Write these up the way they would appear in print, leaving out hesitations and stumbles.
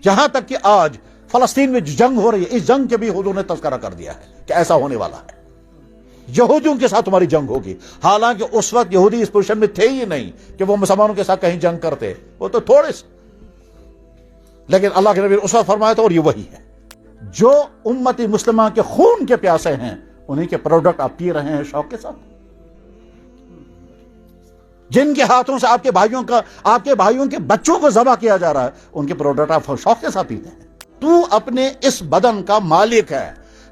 جہاں تک کہ آج فلسطین میں جو جنگ ہو رہی ہے، اس جنگ کے بھی حضور نے تذکرہ کر دیا ہے کہ ایسا ہونے والا ہے، یہودیوں کے ساتھ تمہاری جنگ ہوگی۔ حالانکہ اس وقت یہودی اس پوزیشن میں تھے ہی نہیں کہ وہ مسلمانوں کے ساتھ کہیں جنگ کرتے، وہ تو تھوڑے سے، لیکن اللہ کے نبی نے اس وقت فرمایا تھا، اور یہ وہی ہے جو امتی مسلمہ کے خون کے پیاسے ہیں، انہیں کے پروڈکٹ آپ پی رہے ہیں شوق کے ساتھ، جن کے ہاتھوں سے آپ کے بھائیوں کے بچوں کو ذبح کیا جا رہا ہے، ان کے پروڈکٹ آپ شوق کے ساتھ پیتے ہیں۔ تو اپنے اس بدن کا مالک ہے،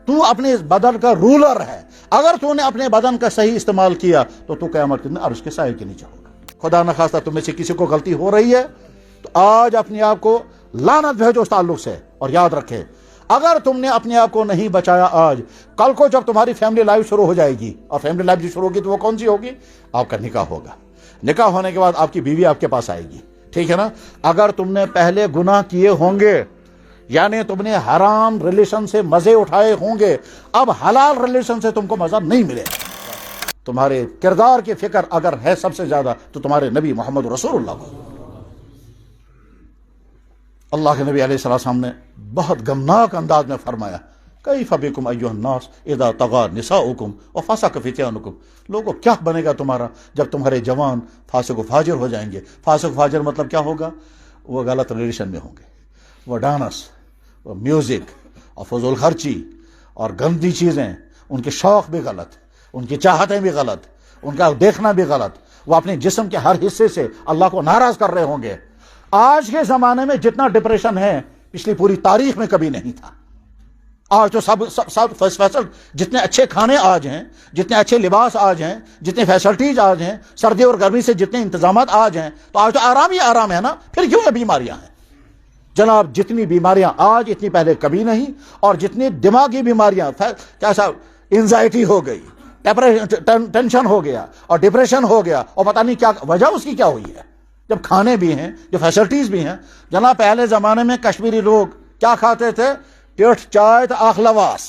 تو اپنے اس بدن کا رولر ہے۔ اگر تو نے اپنے بدن کا صحیح استعمال کیا تو قیامت کے دن عرش کے سائے کے نیچے ہوگا۔ خدا نخواستہ تم میں سے کسی کو غلطی ہو رہی ہے تو آج اپنے آپ کو لعنت بھیجو اس تعلق سے، اور یاد رکھے اگر تم نے اپنے آپ کو نہیں بچایا آج، کل کو جب تمہاری فیملی لائف شروع ہو جائے گی، اور فیملی لائف جو شروع ہوگی تو وہ کون سی ہوگی؟ آپ کا نکاح ہوگا۔ نکاح ہونے کے بعد آپ کی بیوی آپ کے پاس آئے گی، ٹھیک ہے نا؟ اگر تم نے پہلے گناہ کیے ہوں گے، یعنی تم نے حرام ریلیشن سے مزے اٹھائے ہوں گے، اب حلال ریلیشن سے تم کو مزہ نہیں ملے گا۔ تمہارے کردار کی فکر اگر ہے سب سے زیادہ تو تمہارے نبی محمد رسول اللہ کو۔ اللہ کے نبی علیہ السلام نے بہت غمناک انداز میں فرمایا، کیف بکم ایھا الناس اذا طغى نساؤکم وفسق فتيانکم، لوگوں کیا بنے گا تمہارا جب تمہارے جوان فاسق و فاجر ہو جائیں گے۔ فاسق و فاجر مطلب کیا ہوگا؟ وہ غلط ریلیشن میں ہوں گے، وہ ڈانس، وہ میوزک اور فضول خرچی اور گندی چیزیں، ان کے شوق بھی غلط، ان کی چاہتیں بھی غلط، ان کا دیکھنا بھی غلط، وہ اپنے جسم کے ہر حصے سے اللہ کو ناراض کر رہے ہوں گے۔ آج کے زمانے میں جتنا ڈپریشن ہے پچھلی پوری تاریخ میں کبھی نہیں تھا۔ آج تو سب فیصل، جتنے اچھے کھانے آج ہیں، جتنے اچھے لباس آج ہیں، جتنے فیسلٹیز آج ہیں، سردی اور گرمی سے جتنے انتظامات آج ہیں، تو آج تو آرام ہی آرام ہے نا، پھر کیوں یہ بیماریاں ہیں؟ جناب جتنی بیماریاں آج اتنی پہلے کبھی نہیں، اور جتنی دماغی بیماریاں، کیسا انزائٹی ہو گئی، ٹینشن ہو گیا اور ڈپریشن ہو گیا، اور پتہ نہیں کیا وجہ اس کی کیا ہوئی ہے، جب کھانے بھی ہیں، جو فیسلٹیز بھی ہیں۔ جناب پہلے زمانے میں کشمیری لوگ کیا کھاتے تھے؟ ٹیٹھ چائے تو آخ لواس،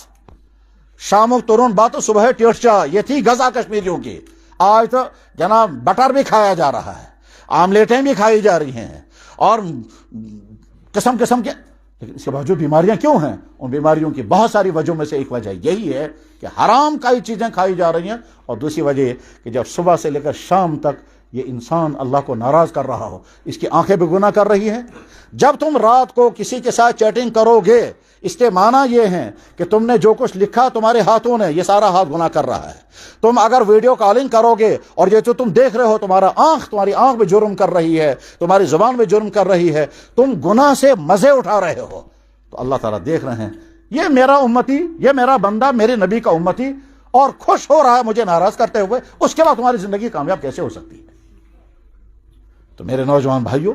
شام و ترون بات صبح ٹیٹھ چائے، یہ تھی غذا کشمیریوں کی۔ آج تو جناب بٹر بھی کھایا جا رہا ہے، آملیٹیں بھی کھائی جا رہی ہیں، اور قسم کے، لیکن اس کے بعد جو بیماریاں کیوں ہیں؟ ان بیماریوں کی بہت ساری وجہوں میں سے ایک وجہ یہی ہے کہ حرام کئی چیزیں کھائی جا رہی ہیں، اور دوسری وجہ یہ کہ جب صبح سے لے کر شام تک یہ انسان اللہ کو ناراض کر رہا ہو، اس کی آنکھیں بھی گناہ کر رہی ہیں۔ جب تم رات کو کسی کے ساتھ چیٹنگ کرو گے، اس کے معنی یہ ہے کہ تم نے جو کچھ لکھا تمہارے ہاتھوں نے، یہ سارا ہاتھ گناہ کر رہا ہے۔ تم اگر ویڈیو کالنگ کرو گے اور یہ جو تم دیکھ رہے ہو، تمہاری آنکھ بھی جرم کر رہی ہے، تمہاری زبان بھی جرم کر رہی ہے، تم گناہ سے مزے اٹھا رہے ہو، تو اللہ تعالیٰ دیکھ رہے ہیں یہ میرا امتی، یہ میرا بندہ میرے نبی کا امتی، اور خوش ہو رہا ہے مجھے ناراض کرتے ہوئے، اس کے بعد تمہاری زندگی کامیاب کیسے ہو سکتی ہے؟ تو میرے نوجوان بھائیوں،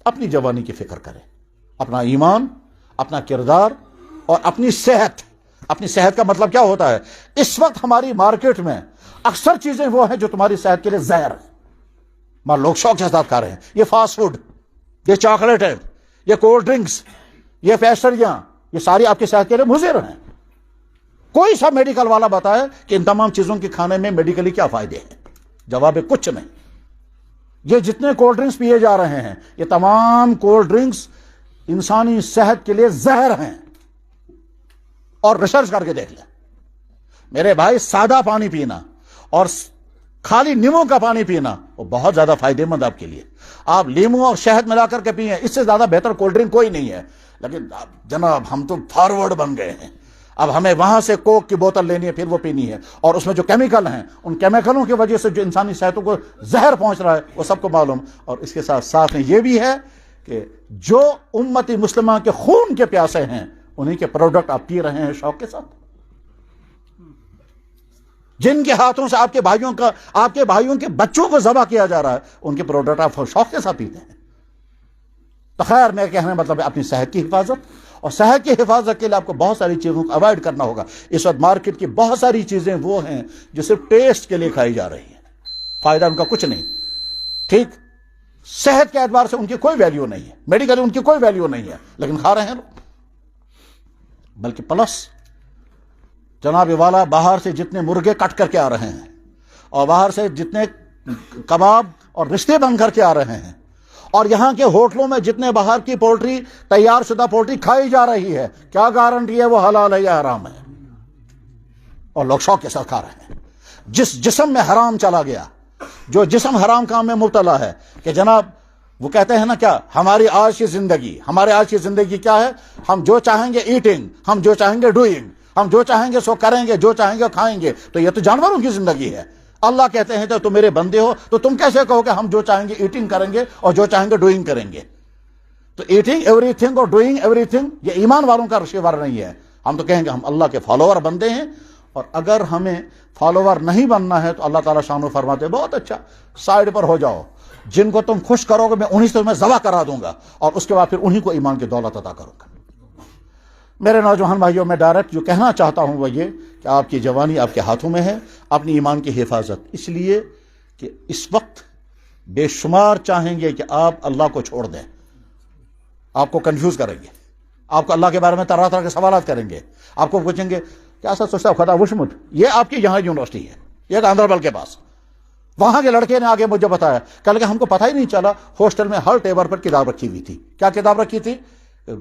اپنی جوانی کی فکر کریں، اپنا ایمان، اپنا کردار اور اپنی صحت۔ اپنی صحت کا مطلب کیا ہوتا ہے؟ اس وقت ہماری مارکیٹ میں اکثر چیزیں وہ ہیں جو تمہاری صحت کے لیے زہر ہیں، لوگ شوق کے ساتھ کھا رہے ہیں۔ یہ فاسٹ فوڈ، یہ چاکلیٹ ہے، یہ کولڈ ڈرنکس، یہ پیسٹریاں، یہ ساری آپ کی صحت کے لیے مضر ہیں۔ کوئی سا میڈیکل والا بتائے کہ ان تمام چیزوں کے کھانے میں میڈیکلی کیا فائدے ہیں؟ جواب ہے کچھ نہیں۔ یہ جتنے کولڈ ڈرنکس پیے جا رہے ہیں، یہ تمام کولڈ ڈرنکس انسانی صحت کے لیے زہر ہیں، اور ریسرچ کر کے دیکھ لیں میرے بھائی۔ سادہ پانی پینا اور خالی لیموں کا پانی پینا وہ بہت زیادہ فائدے مند آپ کے لیے۔ آپ لیموں اور شہد ملا کر کے پیئیں، اس سے زیادہ بہتر کولڈ ڈرنک کوئی نہیں ہے۔ لیکن جناب ہم تو فارورڈ بن گئے ہیں، اب ہمیں وہاں سے کوک کی بوتل لینی ہے، پھر وہ پینی ہے، اور اس میں جو کیمیکل ہیں، ان کیمیکلوں کی وجہ سے جو انسانی صحتوں کو زہر پہنچ رہا ہے وہ سب کو معلوم۔ اور اس کے ساتھ ساتھ میں یہ بھی ہے کہ جو امتی مسلمہ کے خون کے پیاسے ہیں، انہیں کے پروڈکٹ آپ پی رہے ہیں شوق کے ساتھ، جن کے ہاتھوں سے آپ کے بھائیوں کے بچوں کو ذبح کیا جا رہا ہے، ان کے پروڈکٹ آپ شوق کے ساتھ پیتے ہیں۔ تو خیر میرے کہنے مطلب ہے اپنی صحت کی حفاظت، اور صحت کی حفاظت کے لیے آپ کو بہت ساری چیزوں کو اوائڈ کرنا ہوگا۔ اس وقت مارکیٹ کی بہت ساری چیزیں وہ ہیں جو صرف ٹیسٹ کے لیے کھائی جا رہی ہیں، فائدہ ان کا کچھ نہیں، ٹھیک؟ صحت کے اعتبار سے ان کی کوئی ویلیو نہیں ہے، میڈیکلی ان کی کوئی ویلیو نہیں ہے، لیکن کھا رہے ہیں لوگ۔ بلکہ پلس جناب والا باہر سے جتنے مرغے کٹ کر کے آ رہے ہیں، اور باہر سے جتنے کباب اور رشتے بن کر کے آ رہے ہیں، اور یہاں کے ہوٹلوں میں جتنے باہر کی پولٹری، تیار شدہ پولٹری کھائی جا رہی ہے، کیا گارنٹی ہے وہ حلال ہے یا حرام ہے؟ اور لوگ شوق کے ساتھ کھا رہے ہیں۔ جس جسم میں حرام چلا گیا، جو جسم حرام کام میں مبتلا ہے، کہ جناب وہ کہتے ہیں نا کیا، ہمارے آج کی زندگی کیا ہے؟ ہم جو چاہیں گے ایٹنگ، ہم جو چاہیں گے ڈوئنگ، ہم جو چاہیں گے سو کریں گے، جو چاہیں گے کھائیں گے۔ تو یہ تو جانوروں کی زندگی ہے۔ اللہ کہتے ہیں جب تم میرے بندے ہو تو تم کیسے کہو کہ ہم جو چاہیں گے ایٹنگ کریں گے اور جو چاہیں گے ڈوئنگ کریں گے؟ تو ایٹنگ ایوری تھنگ اور ڈوئنگ ایوری تھنگ یہ ایمان والوں کا شعار نہیں ہے۔ ہم تو کہیں گے ہم اللہ کے فالوور بندے ہیں، اور اگر ہمیں فالوور نہیں بننا ہے تو اللہ تعالیٰ شان و فرماتے بہت اچھا، سائڈ پر ہو جاؤ، جن کو تم خوش کرو گے میں انہی سے میں ذبح کرا دوں گا، اور اس کے بعد پھر انہی کو ایمان کی دولت عطا کروں گا۔ میرے نوجوان بھائیوں، میں ڈائریکٹ جو کہنا چاہتا ہوں وہ یہ کہ آپ کی جوانی آپ کے ہاتھوں میں ہے، اپنی ایمان کی حفاظت، اس لیے کہ اس وقت بے شمار چاہیں گے کہ آپ اللہ کو چھوڑ دیں، آپ کو کنفیوز کریں گے، آپ کو اللہ کے بارے میں طرح طرح کے سوالات کریں گے، آپ کو پوچھیں گے کیا سر سوچتا خدا وشمت؟ یہ آپ کی یہاں یونیورسٹی ہے، یہ گاندربل کے پاس، وہاں کے لڑکے نے آگے مجھے بتایا، کہا کہ ہم کو پتہ ہی نہیں چلا ہاسٹل میں ہر ٹیبل پر کتاب رکھی ہوئی تھی۔ کیا کتاب رکھی تھی؟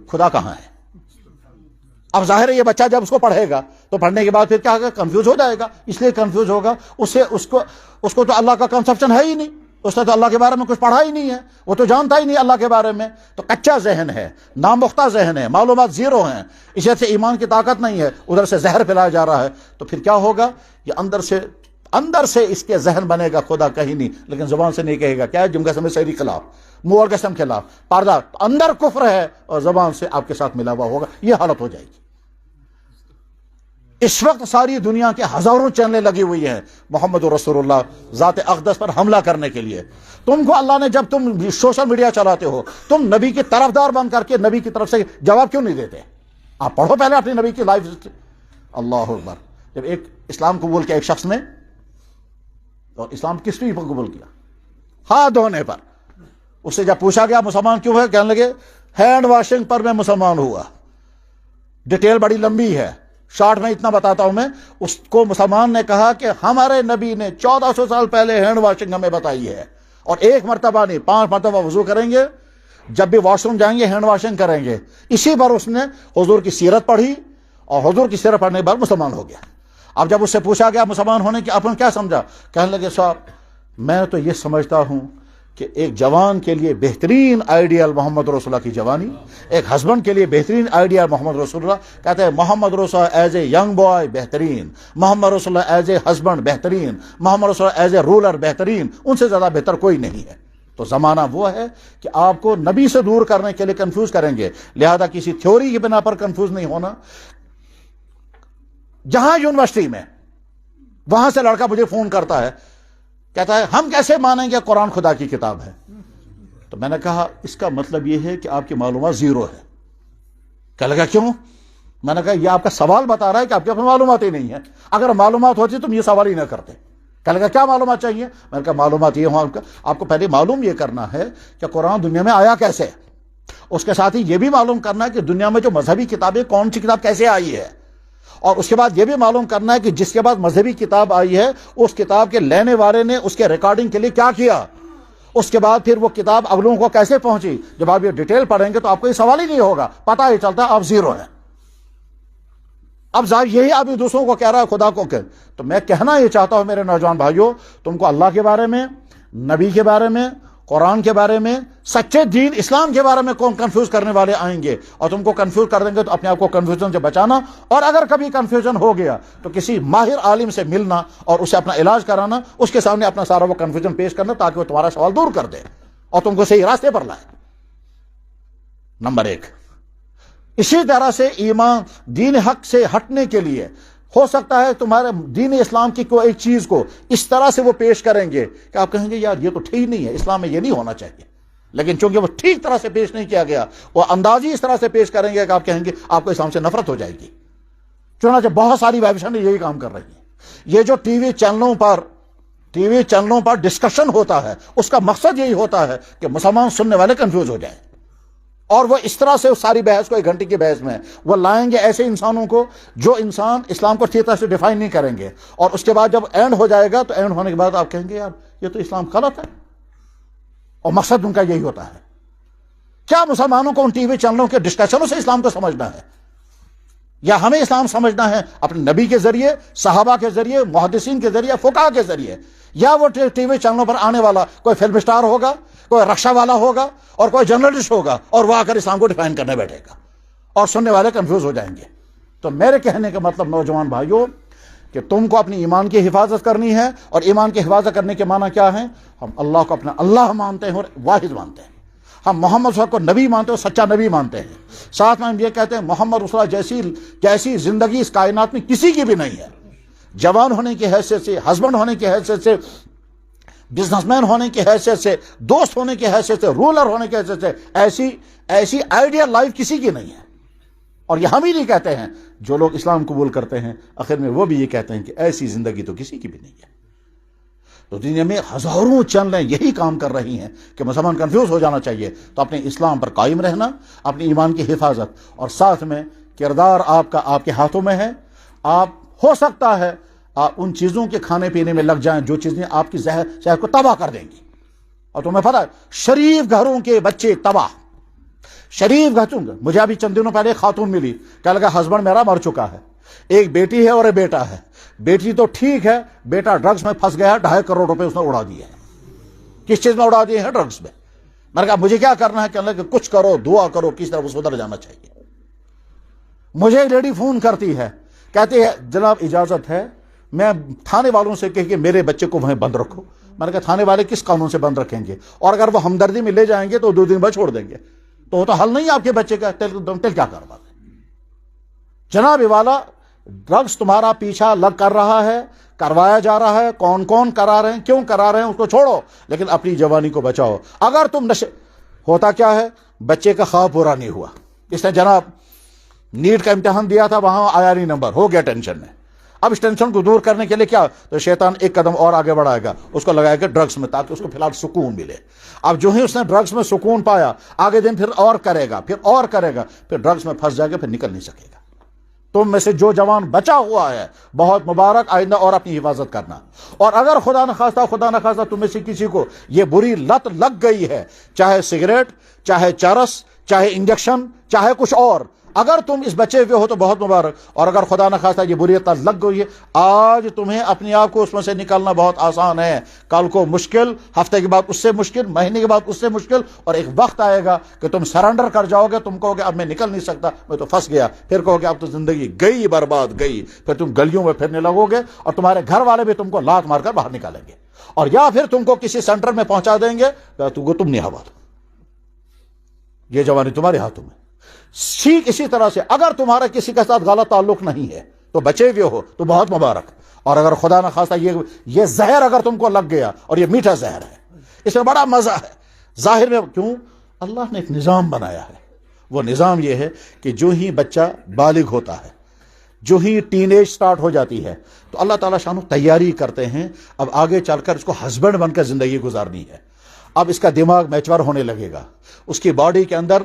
خدا کہاں ہے۔ اب ظاہر ہے یہ بچہ جب اس کو پڑھے گا تو پڑھنے کے بعد پھر کیا ہوگا؟ کنفیوز ہو جائے گا، اس لیے کنفیوز ہوگا، اس کو تو اللہ کا کنسپشن ہے ہی نہیں، اس نے تو اللہ کے بارے میں کچھ پڑھا ہی نہیں ہے، وہ تو جانتا ہی نہیں اللہ کے بارے میں، تو کچا ذہن ہے، نامختہ ذہن ہے، معلومات زیرو ہیں، اس سے ایمان کی طاقت نہیں ہے، ادھر سے زہر پھیلایا جا رہا ہے، تو پھر کیا ہوگا؟ یہ اندر سے اس کے ذہن بنے گا خدا کہیں نہیں، لیکن زبان سے نہیں کہے گا، کیا ہے؟ جم قسم سیری خلاف، منہ اور قسم خلاف، پردہ، اندر کفر ہے اور زبان سے آپ کے ساتھ ملا ہوا ہوگا، یہ حالت ہو جائے گی۔ اس وقت ساری دنیا کے ہزاروں چینلیں لگی ہوئی ہیں محمد رسول اللہ ذات اقدس پر حملہ کرنے کے لیے۔ تم کو اللہ نے، جب تم سوشل میڈیا چلاتے ہو، تم نبی کی طرفدار بن کر کے نبی کی طرف سے جواب کیوں نہیں دیتے؟ آپ پڑھو پہلے اپنی نبی کی لائف ہسٹری۔ اللہ اکبر۔ جب ایک اسلام قبول کیا ایک شخص نے، اور اسلام کس پہ قبول کیا؟ ہاتھ دھونے پر۔ اس سے جب پوچھا گیا مسلمان کیوں ہے، کہنے لگے ہینڈ واشنگ پر میں مسلمان ہوا۔ ڈیٹیل بڑی لمبی ہے، شارٹ میں اتنا بتاتا ہوں میں۔ اس کو مسلمان نے کہا کہ ہمارے نبی نے 1400 سال پہلے ہینڈ واشنگ ہمیں بتائی ہے، اور ایک مرتبہ نہیں 5 مرتبہ وضو کریں گے، جب بھی واش روم جائیں گے ہینڈ واشنگ کریں گے۔ اسی پر اس نے حضور کی سیرت پڑھی، اور حضور کی سیرت پڑھنے کے بعد مسلمان ہو گیا۔ اب جب اس سے پوچھا گیا مسلمان ہونے کی آپ نے کیا سمجھا، کہنے لگے صاحب میں تو یہ سمجھتا ہوں کہ ایک جوان کے لیے بہترین آئیڈیل محمد رسول اللہ کی جوانی، ایک ہسبینڈ کے لیے بہترین آئیڈیل محمد رسول اللہ۔ کہتے ہیں محمد رسول اللہ ایز اے ینگ بوائے بہترین، محمد رسول اللہ ایز اے ہسبینڈ بہترین، محمد رسول اللہ ایز اے رولر بہترین، ان سے زیادہ بہتر کوئی نہیں ہے۔ تو زمانہ وہ ہے کہ آپ کو نبی سے دور کرنے کے لیے کنفیوز کریں گے، لہذا کسی تھیوری کی بنا پر کنفیوز نہیں ہونا۔ جہاں یونیورسٹی میں، وہاں سے لڑکا مجھے فون کرتا ہے، کہتا ہے ہم کیسے مانیں گے قرآن خدا کی کتاب ہے؟ تو میں نے کہا اس کا مطلب یہ ہے کہ آپ کی معلومات زیرو ہے۔ کہنے لگا کیوں؟ میں نے کہا یہ آپ کا سوال بتا رہا ہے کہ آپ کے پاس معلومات ہی نہیں ہے، اگر معلومات ہوتی تم یہ سوال ہی نہ کرتے۔ کہنے لگا کیا معلومات چاہیے؟ میں نے کہا معلومات یہ ہوں آپ کو پہلے معلوم یہ کرنا ہے کہ قرآن دنیا میں آیا کیسے، اس کے ساتھ ہی یہ بھی معلوم کرنا ہے کہ دنیا میں جو مذہبی کتابیں کون سی کتاب کیسے آئی ہے، اور اس کے بعد یہ بھی معلوم کرنا ہے کہ جس کے بعد مذہبی کتاب آئی ہے اس کتاب کے لینے والے نے اس کے ریکارڈنگ کے لیے کیا کیا، اس کے بعد پھر وہ کتاب اگلوں کو کیسے پہنچی۔ جب آپ یہ ڈیٹیل پڑھیں گے تو آپ کو یہ سوال ہی نہیں ہوگا، پتہ ہی چلتا آپ زیرو ہیں۔ اب ظاہر یہی آپ دوسروں کو کہہ رہا ہے خدا کو کہ، تو میں کہنا یہ چاہتا ہوں میرے نوجوان بھائیوں، تم کو اللہ کے بارے میں، نبی کے بارے میں، قرآن کے بارے میں، سچے دین اسلام کے بارے میں کون کنفیوز کرنے والے آئیں گے، اور تم کو کنفیوز کر دیں گے تو اپنے آپ کو کنفیوژن سے بچانا، اور اگر کبھی کنفیوژن ہو گیا تو کسی ماہر عالم سے ملنا اور اسے اپنا علاج کرانا، اس کے سامنے اپنا سارا وہ کنفیوژن پیش کرنا تاکہ وہ تمہارا سوال دور کر دے اور تم کو صحیح راستے پر لائے۔ نمبر 1، اسی طرح سے ایمان دین حق سے ہٹنے کے لیے ہو سکتا ہے تمہارے دین اسلام کی کوئی ایک چیز کو اس طرح سے وہ پیش کریں گے کہ آپ کہیں گے یار یہ تو ٹھیک نہیں ہے، اسلام میں یہ نہیں ہونا چاہیے، لیکن چونکہ وہ ٹھیک طرح سے پیش نہیں کیا گیا، وہ اندازی اس طرح سے پیش کریں گے کہ آپ کہیں گے آپ کو اسلام سے نفرت ہو جائے گی۔ چنانچہ بہت ساری ویبسائٹیں یہی کام کر رہی ہیں۔ یہ جو ٹی وی چینلوں پر ڈسکشن ہوتا ہے، اس کا مقصد یہی ہوتا ہے کہ مسلمان سننے والے کنفیوز ہو جائیں، اور وہ اس طرح سے ساری بحث کو 1 گھنٹے کی بحث میں وہ لائیں گے ایسے انسانوں کو جو انسان اسلام کو ٹھیک طرح سے ڈیفائن نہیں کریں گے، اور اس کے بعد جب اینڈ ہو جائے گا تو اینڈ ہونے کے بعد آپ کہیں گے یار یہ تو اسلام غلط ہے، اور مقصد ان کا یہی ہوتا ہے. کیا مسلمانوں کو ان ٹی وی چینلوں کے ڈسکشنوں سے اسلام کو سمجھنا ہے؟ یا ہمیں اسلام سمجھنا ہے اپنے نبی کے ذریعے، صحابہ کے ذریعے، محدثین کے ذریعے، فقہاء کے ذریعے؟ یا وہ ٹی وی چینلوں پر آنے والا کوئی فلم اسٹار ہوگا، کوئی رکشہ والا ہوگا اور کوئی جرنلسٹ ہوگا اور وہ آ کر اسلام کو ڈیفائن کرنے بیٹھے گا اور سننے والے کنفیوز ہو جائیں گے؟ تو میرے کہنے کا مطلب نوجوان بھائیوں کہ تم کو اپنی ایمان کی حفاظت کرنی ہے. اور ایمان کی حفاظت کرنے کے معنی کیا ہے؟ ہم اللہ کو اپنا اللہ مانتے ہیں اور واحد مانتے ہیں. ہم محمد صلی اللہ علیہ وسلم کو نبی مانتے ہیں اور سچا نبی مانتے ہیں. ساتھ میں ہم یہ کہتے ہیں محمد رسول اللہ جیسی زندگی اس کائنات میں کسی کی بھی نہیں ہے. جوان ہونے کی حیثیت سے، ہسبینڈ ہونے کی حیثیت سے، بزنس مین ہونے کی حیثیت سے، دوست ہونے کی حیثیت سے، رولر ہونے کی حیثیت سے ایسی آئیڈیل لائف کسی کی نہیں ہے. اور یہ ہم ہی نہیں کہتے ہیں، جو لوگ اسلام قبول کرتے ہیں آخر میں وہ بھی یہ کہتے ہیں کہ ایسی زندگی تو کسی کی بھی نہیں ہے. تو دنیا میں ہزاروں چینلیں یہی کام کر رہی ہیں کہ مسلمان کنفیوز ہو جانا چاہیے. تو اپنے اسلام پر قائم رہنا، اپنی ایمان کی حفاظت، اور ساتھ میں کردار آپ کے ہاتھوں میں ہے. آپ ہو سکتا ہے آپ ان چیزوں کے کھانے پینے میں لگ جائیں جو چیزیں آپ کی صحت کو تباہ کر دیں گی. اور تمہیں پتہ ہے شریف گھروں کے بچے تباہ، شریف گھروں کے. مجھے ابھی چند دنوں پہلے ایک خاتون ملی، کہنے لگا ہسبینڈ میرا مر چکا ہے، ایک بیٹی ہے اور ایک بیٹا ہے. بیٹی تو ٹھیک ہے، بیٹا ڈرگز میں پھنس گیا ہے، 2.5 کروڑ روپے اس نے اڑا دیے ہیں. کس چیز میں اڑا دیے ہیں؟ ڈرگز میں. میں نے کہا مجھے کیا کرنا ہے؟ کہنے لگا کہ کچھ کرو، دعا کرو، کس طرح سدھر جانا چاہیے. مجھے ایک لیڈی فون کرتی ہے، کہتی ہے جناب اجازت ہے میں تھانے والوں سے کہ میرے بچے کو وہیں بند رکھو. میں نے کہا تھانے والے کس قانون سے بند رکھیں گے؟ اور اگر وہ ہمدردی میں لے جائیں گے تو 2 دن بعد چھوڑ دیں گے. تو وہ تو حل نہیں آپ کے بچے کا. تل کیا کروا دیں؟ جناب والا ڈرگز تمہارا پیچھا لگ کر رہا ہے، کروایا جا رہا ہے. کون کرا رہے ہیں، کیوں کرا رہے ہیں اس کو چھوڑو، لیکن اپنی جوانی کو بچاؤ. اگر تم ہوتا کیا ہے، بچے کا خواب پورا نہیں ہوا، اس نے جناب نیٹ کا امتحان دیا تھا، وہاں آیا نہیں نمبر، ہو گیا ٹینشن میں. اب اس ٹینشن کو دور کرنے کے لیے کیا، تو شیطان ایک قدم اور آگے بڑھائے گا، اس کو لگائے گا ڈرگز میں، تاکہ اس کو فی الحال سکون ملے. اب جو ہی اس نے ڈرگز میں سکون پایا، آگے دن پھر اور کرے گا، پھر ڈرگز میں پھنس جائے گا، پھر نکل نہیں سکے گا. تم میں سے جو جوان بچا ہوا ہے بہت مبارک، آئندہ اور اپنی حفاظت کرنا. اور اگر خدا نخواستہ تم میں سے کسی کو یہ بری لت لگ گئی ہے، چاہے سگریٹ، چاہے چرس، چاہے انجیکشن، چاہے کچھ اور، اگر تم اس بچے ہوئے ہو تو بہت مبارک. اور اگر خدا نخواستہ یہ بری لت لگ گئی ہے، آج تمہیں اپنے آپ کو اس میں سے نکالنا بہت آسان ہے. کل کو مشکل، ہفتے کے بعد اس سے مشکل، مہینے کے بعد اس سے مشکل، اور ایک وقت آئے گا کہ تم سرنڈر کر جاؤ گے. تم کہو گے اب میں نکل نہیں سکتا، میں تو پھنس گیا. پھر کہو گے اب تو زندگی گئی، برباد گئی. پھر تم گلیوں میں پھرنے لگو گے اور تمہارے گھر والے بھی تم کو لات مار کر باہر نکالیں گے، اور یا پھر تم کو کسی سینٹر میں پہنچا دیں گے تو تم نہیں حوالہ. یہ جوانی تمہارے ہاتھوں میں. ٹھیک اسی طرح سے اگر تمہارا کسی کے ساتھ غلط تعلق نہیں ہے تو بچے ہوئے ہو تو بہت مبارک. اور اگر خدا نخواستہ یہ زہر اگر تم کو لگ گیا، اور یہ میٹھا زہر ہے، اس میں بڑا مزہ ہے ظاہر میں. کیوں؟ اللہ نے ایک نظام بنایا ہے. وہ نظام یہ ہے کہ جو ہی بچہ بالغ ہوتا ہے، جو ہی ٹین ایج سٹارٹ ہو جاتی ہے، تو اللہ تعالیٰ شانو تیاری کرتے ہیں اب آگے چل کر اس کو ہسبینڈ بن کر زندگی گزارنی ہے. اب اس کا دماغ میچور ہونے لگے گا، اس کی باڈی کے اندر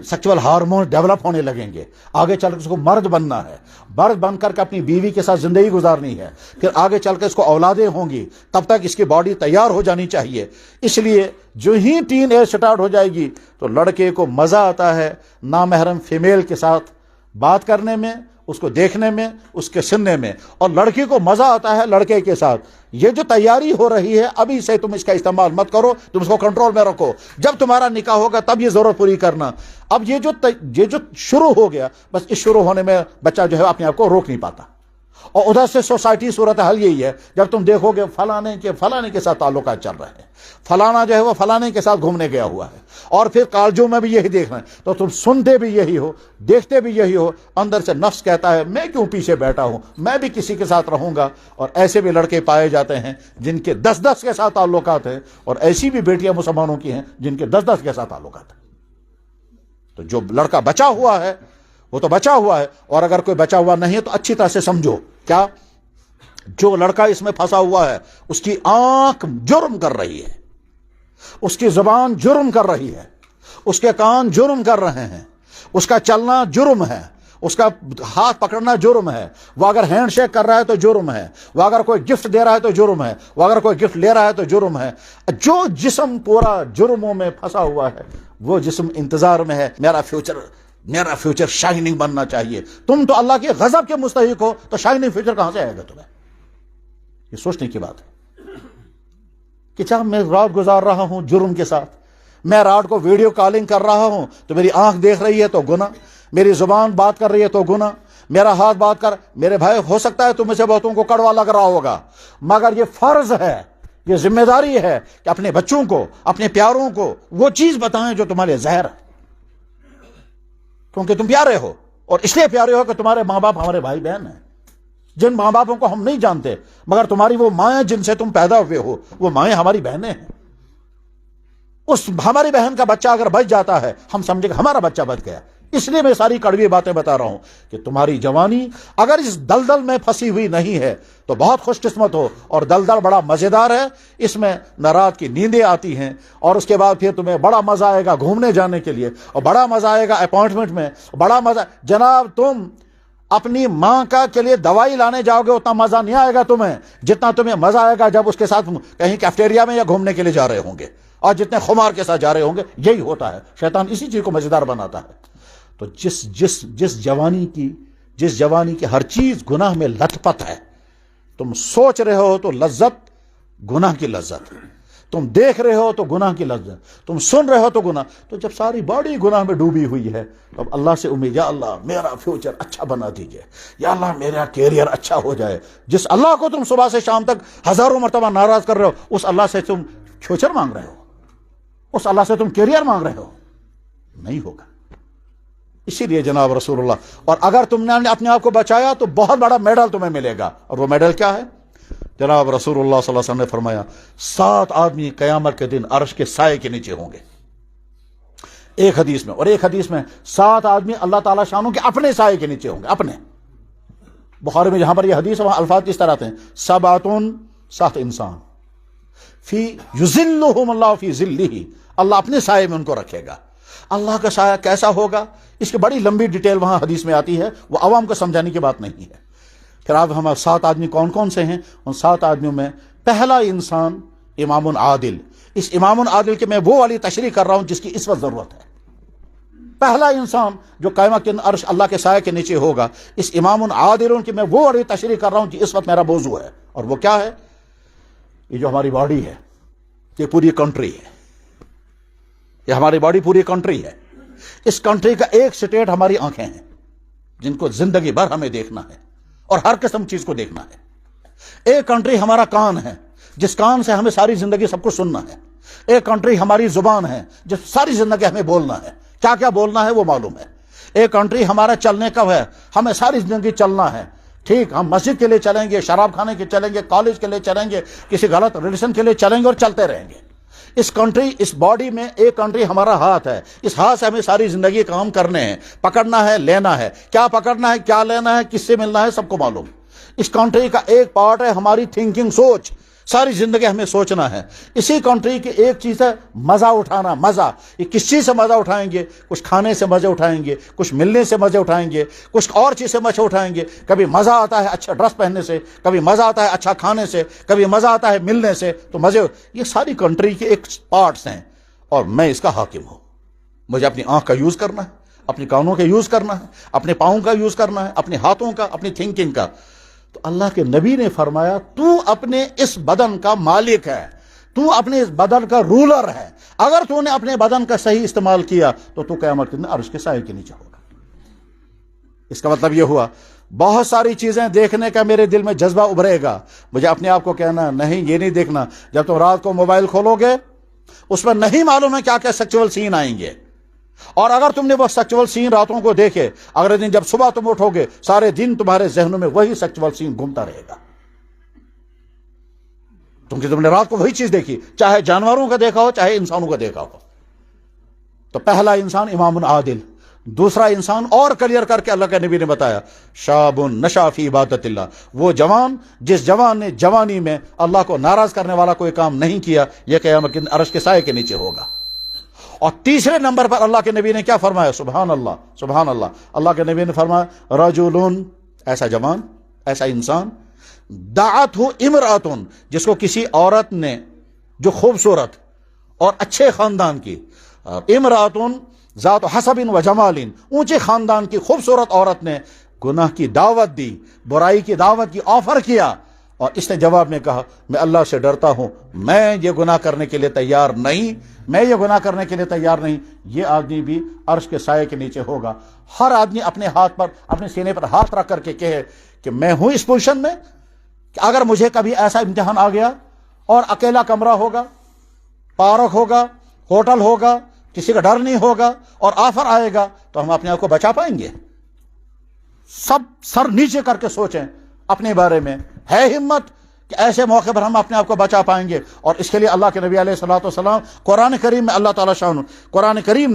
سیکچول ہارمون ڈیولپ ہونے لگیں گے. آگے چل کر اس کو مرد بننا ہے، مرد بن کر کے اپنی بیوی کے ساتھ زندگی گزارنی ہے. پھر آگے چل کر اس کو اولادیں ہوں گی، تب تک اس کی باڈی تیار ہو جانی چاہیے. اس لیے جو ہی ٹین ایج سٹارٹ ہو جائے گی تو لڑکے کو مزہ آتا ہے نامحرم فیمیل کے ساتھ بات کرنے میں، اس کو دیکھنے میں، اس کے سننے میں، اور لڑکی کو مزہ آتا ہے لڑکے کے ساتھ. یہ جو تیاری ہو رہی ہے ابھی سے تم اس کا استعمال مت کرو، تم اس کو کنٹرول میں رکھو. جب تمہارا نکاح ہوگا تب یہ ضرورت پوری کرنا. اب یہ جو شروع ہو گیا، بس اس شروع ہونے میں بچہ جو ہے اپنے آپ کو روک نہیں پاتا. اور ادھر سے سوسائٹی صورت حال یہی ہے، جب تم دیکھو گے فلانے کے ساتھ تعلقات چل رہے ہیں، فلانا جو ہے وہ فلانے کے ساتھ گھومنے گیا ہوا ہے، اور پھر کالجوں میں بھی یہی دیکھ رہے ہیں، تو تم سنتے بھی یہی ہو، دیکھتے بھی یہی ہو. اندر سے نفس کہتا ہے میں کیوں پیچھے بیٹھا ہوں، میں بھی کسی کے ساتھ رہوں گا. اور ایسے بھی لڑکے پائے جاتے ہیں جن کے 10 کے ساتھ تعلقات ہیں، اور ایسی بھی بیٹیاں مسلمانوں کی ہیں جن کے 10 کے ساتھ تعلقات ہیں. تو جو لڑکا بچا ہوا ہے وہ تو بچا ہوا ہے، اور اگر کوئی بچا ہوا نہیں ہے تو اچھی طرح سے سمجھو کیا جو لڑکا اس میں پھنسا ہوا ہے اس کی آنکھ جرم کر رہی ہے، اس کی زبان جرم کر رہی ہے، اس کے کان جرم کر رہے ہیں، اس کا چلنا جرم ہے، اس کا ہاتھ پکڑنا جرم ہے، وہ اگر ہینڈ شیک کر رہا ہے تو جرم ہے، وہ اگر کوئی گفٹ دے رہا ہے تو جرم ہے، وہ اگر کوئی گفٹ لے رہا ہے تو جرم ہے۔ جو جسم پورا جرموں میں پھنسا ہوا ہے وہ جسم انتظار میں ہے میرا فیوچر شائننگ بننا چاہیے۔ تم تو اللہ کے غضب کے مستحق ہو، تو شائننگ فیوچر کہاں سے آئے گا تمہیں؟ یہ سوچنے کی بات ہے کہ چاہے میں رات گزار رہا ہوں جرم کے ساتھ، میں رات کو ویڈیو کالنگ کر رہا ہوں تو میری آنکھ دیکھ رہی ہے تو گناہ، میری زبان بات کر رہی ہے تو گناہ، میرا ہاتھ بات کر، میرے بھائی ہو سکتا ہے تم میں سے بہتوں کو کڑوا لگ رہا ہوگا، مگر یہ فرض ہے، یہ ذمہ داری ہے کہ اپنے بچوں کو، اپنے پیاروں کو وہ چیز بتائیں جو تمہارے زہر ہے، کیونکہ تم پیارے ہو، اور اس لیے پیارے ہو کہ تمہارے ماں باپ ہمارے بھائی بہن ہیں، جن ماں باپوں کو ہم نہیں جانتے مگر تمہاری وہ مائیں جن سے تم پیدا ہوئے ہو، وہ مائیں ہماری بہنیں ہیں۔ اس ہماری بہن کا بچہ اگر بچ جاتا ہے ہم سمجھے کہ ہمارا بچہ بچ گیا۔ اس لیے میں ساری کڑوی باتیں بتا رہا ہوں کہ تمہاری جوانی اگر اس دلدل میں پھنسی ہوئی نہیں ہے تو بہت خوش قسمت ہو، اور دلدل بڑا مزیدار ہے، اس میں نہ رات کی نیندیں آتی ہیں، اور اس کے بعد پھر تمہیں بڑا مزہ آئے گا گھومنے جانے کے لیے، اور بڑا مزہ آئے گا اپوائنٹمنٹ میں، بڑا مزہ۔ جناب تم اپنی ماں کا کے لیے دوائی لانے جاؤ گے اتنا مزہ نہیں آئے گا تمہیں جتنا تمہیں مزہ آئے گا جب اس کے ساتھ کہیں کیفیٹیریا میں یا گھومنے کے لیے جا رہے ہوں گے، اور جتنے خمار کے ساتھ جا رہے ہوں گے۔ یہی ہوتا ہے، شیطان اسی چیز کو مزیدار بناتا ہے۔ تو جس جوانی کی ہر چیز گناہ میں لت پت ہے، تم سوچ رہے ہو تو لذت گناہ کی لذت، تم دیکھ رہے ہو تو گناہ کی لذت، تم سن رہے ہو تو گناہ، تو جب ساری باڈی گناہ میں ڈوبی ہوئی ہے تو اب اللہ سے امید، یا اللہ میرا فیوچر اچھا بنا دیجئے، یا اللہ میرا کیریئر اچھا ہو جائے۔ جس اللہ کو تم صبح سے شام تک ہزاروں مرتبہ ناراض کر رہے ہو، اس اللہ سے تم فیوچر مانگ رہے ہو، اس اللہ سے تم کیریئر مانگ رہے ہو، نہیں ہوگا۔ اسی لیے جناب رسول اللہ، اور اگر تم نے اپنے آپ کو بچایا تو بہت بڑا میڈل تمہیں ملے گا، اور وہ میڈل کیا ہے؟ جناب رسول اللہ صلی اللہ علیہ وسلم نے فرمایا 7 آدمی قیامت کے دن عرش کے سائے کے نیچے ہوں گے، ایک حدیث میں، اور ایک حدیث میں 7 آدمی اللہ تعالیٰ شانوں کے اپنے سائے کے نیچے ہوں گے، اپنے۔ بخاری میں جہاں پر یہ حدیث ہے وہاں الفاظ اس طرح آتے ہیں، 7 انسان فی یظلہم اللہ فی ظلہ، اللہ اپنے سائے میں ان کو رکھے گا۔ اللہ کا سایہ کیسا ہوگا اس کی بڑی لمبی ڈیٹیل وہاں حدیث میں آتی ہے، وہ عوام کو سمجھانے کی بات نہیں ہے۔ پھر آپ ہمارے 7 آدمی کون کون سے ہیں؟ ان 7 آدمیوں میں پہلا انسان امام عادل۔ اس امام عادل کے میں وہ والی تشریح کر رہا ہوں جس کی اس وقت ضرورت ہے۔ پہلا انسان جو قیامت کے دن عرش اللہ کے سائے کے نیچے ہوگا، اس امام عادل کی میں وہ والی تشریح کر رہا ہوں جو اس وقت میرا موضوع ہے، اور وہ کیا ہے؟ یہ جو ہماری باڈی ہے، یہ پوری کنٹری ہے، یہ ہماری باڈی پوری کنٹری ہے۔ اس کنٹری کا ایک سٹیٹ ہماری آنکھیں ہیں جن کو زندگی بھر ہمیں دیکھنا ہے اور ہر قسم چیز کو دیکھنا ہے۔ ایک کنٹری ہمارا کان ہے جس کان سے ہمیں ساری زندگی سب کچھ سننا ہے۔ ایک کنٹری ہماری زبان ہے جس ساری زندگی ہمیں بولنا ہے، کیا کیا بولنا ہے وہ معلوم ہے۔ ایک کنٹری ہمارا چلنے کا ہے، ہمیں ساری زندگی چلنا ہے، ٹھیک، ہم مسجد کے لیے چلیں گے، شراب کھانے کے چلیں گے، کالج کے لیے چلیں گے، کسی غلط ریلیشن کے لیے چلیں گے اور چلتے رہیں گے۔ اس کنٹری، اس باڈی میں ایک کنٹری ہمارا ہاتھ ہے، اس ہاتھ سے ہمیں ساری زندگی کام کرنے ہیں، پکڑنا ہے، لینا ہے، کیا پکڑنا ہے، کیا لینا ہے، کس سے ملنا ہے، سب کو معلوم۔ اس کنٹری کا ایک پارٹ ہے ہماری تھنکنگ، سوچ، ساری زندگی ہمیں سوچنا ہے۔ اسی کنٹری کی ایک چیز ہے مزہ اٹھانا، مزہ۔ یہ کس چیز سے مزہ اٹھائیں گے؟ کچھ کھانے سے مزے اٹھائیں گے، کچھ ملنے سے مزے اٹھائیں گے، کچھ اور چیز سے مزے اٹھائیں گے۔ کبھی مزہ آتا ہے اچھا ڈریس پہننے سے، کبھی مزہ آتا ہے اچھا کھانے سے، کبھی مزہ آتا ہے ملنے سے، تو مزے۔ یہ ساری کنٹری کے ایک پارٹس ہیں اور میں اس کا حاکم ہوں۔ مجھے اپنی آنکھ کا یوز کرنا ہے، اپنی کانوں کا یوز کرنا ہے، اپنے پاؤں کا یوز کرنا ہے، اپنے ہاتھوں کا، اپنی تھنکنگ کا۔ تو اللہ کے نبی نے فرمایا تو اپنے اس بدن کا مالک ہے، تو اپنے اس بدن کا رولر ہے۔ اگر تو نے اپنے بدن کا صحیح استعمال کیا تو قیامت کے دن عرش کے سائے کے نیچے ہوگا۔ اس کا مطلب یہ ہوا بہت ساری چیزیں دیکھنے کا میرے دل میں جذبہ ابھرے گا، مجھے اپنے آپ کو کہنا نہیں، یہ نہیں دیکھنا۔ جب تم رات کو موبائل کھولو گے اس میں نہیں معلوم ہے کیا کیا سیکچول سین آئیں گے، اور اگر تم نے وہ سیکچول سین راتوں کو دیکھے، اگلے دن جب صبح تم اٹھو گے سارے دن تمہارے ذہنوں میں وہی سیکچول سین گھومتا رہے گا، کیونکہ تم نے رات کو وہی چیز دیکھی، چاہے جانوروں کا دیکھا ہو چاہے انسانوں کا دیکھا ہو۔ تو پہلا انسان امام عادل، دوسرا انسان اور کلیئر کر کے اللہ کے نبی نے بتایا شاب نشا فی عبادت اللہ، وہ جوان جس جوان نے جوانی میں اللہ کو ناراض کرنے والا کوئی کام نہیں کیا، یہ قیامت کے دن عرش کے سائے کے نیچے ہوگا۔ اور تیسرے نمبر پر اللہ کے نبی نے کیا فرمایا؟ سبحان اللہ سبحان اللہ، اللہ کے نبی نے فرمایا رجلن، ایسا جوان، ایسا انسان، دعت ہو امراتن، جس کو کسی عورت نے جو خوبصورت اور اچھے خاندان کی، امراتن ذات حسب و جمال، اونچے خاندان کی خوبصورت عورت نے گناہ کی دعوت دی، برائی کی دعوت کی، آفر کیا، اور اس نے جواب میں کہا میں اللہ سے ڈرتا ہوں، میں یہ گناہ کرنے کے لیے تیار نہیں، میں یہ گناہ کرنے کے لیے تیار نہیں، یہ آدمی بھی عرش کے سائے کے نیچے ہوگا۔ ہر آدمی اپنے ہاتھ پر، اپنے سینے پر ہاتھ رکھ کر کے کہے کہ میں ہوں اس پوزیشن میں کہ اگر مجھے کبھی ایسا امتحان آ گیا اور اکیلا کمرہ ہوگا، پارک ہوگا، ہوٹل ہوگا، کسی کا ڈر نہیں ہوگا اور آفر آئے گا، تو ہم اپنے آپ کو بچا پائیں گے؟ سب سر نیچے کر کے سوچیں اپنے بارے میں، ہے ہمت کہ ایسے موقع پر ہم اپنے آپ کو بچا پائیں گے؟ اور اس کے لیے اللہ کے نبی علیہ الصلوۃ والسلام قرآن کریم میں اللہ تعالیٰ شان، قرآن کریم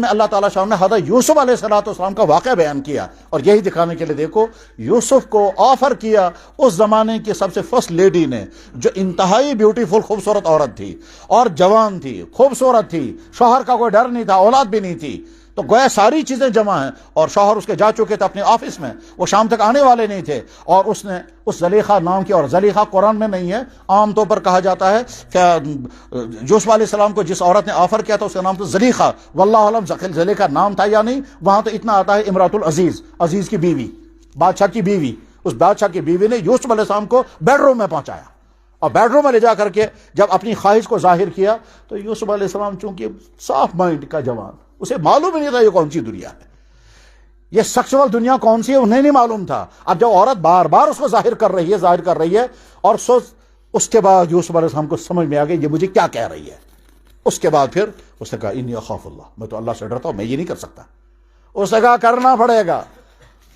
میں اللہ تعالیٰ شان نے حضرت یوسف علیہ الصلوۃ والسلام کا واقعہ بیان کیا، اور یہی دکھانے کے لیے دیکھو یوسف کو آفر کیا اس زمانے کی سب سے فرسٹ لیڈی نے، جو انتہائی بیوٹیفل خوبصورت عورت تھی اور جوان تھی، خوبصورت تھی، شوہر کا کوئی ڈر نہیں تھا، اولاد بھی نہیں تھی، تو گویا ساری چیزیں جمع ہیں، اور شوہر اس کے جا چکے تھے اپنے آفس میں، وہ شام تک آنے والے نہیں تھے، اور اس نے اس زلیخا نام کی، اور زلیخا قرآن میں نہیں ہے، عام طور پر کہا جاتا ہے کہ یوسف علیہ السلام کو جس عورت نے آفر کیا تھا اس کا نام تو زلیخا، واللہ علم زلیخا نام تھا یا نہیں، وہاں تو اتنا آتا ہے امراۃ العزیز، عزیز کی بیوی، بادشاہ کی بیوی، اس بادشاہ کی بیوی نے یوسف علیہ السلام کو بیڈ روم میں پہنچایا، اور بیڈ روم میں لے جا کر کے جب اپنی خواہش کو ظاہر کیا، تو یوسف علیہ السلام چونکہ صاف مائنڈ کا جوان، اسے معلوم ہی نہیں تھا یہ کون سی دنیا ہے، یہ سیکسول دنیا کون سی ہے انہیں نہیں معلوم تھا۔ اب جب عورت بار بار اس کو ظاہر کر رہی ہے اور اس کے بعد یوسف علیہ السلام کو سمجھ میں آ گئی یہ مجھے کیا کہہ رہی ہے، اس کے بعد پھر اس نے کہا انی اخاف اللہ، میں تو اللہ سے ڈرتا ہوں، میں یہ نہیں کر سکتا۔ اس نے کہا کرنا پڑے گا۔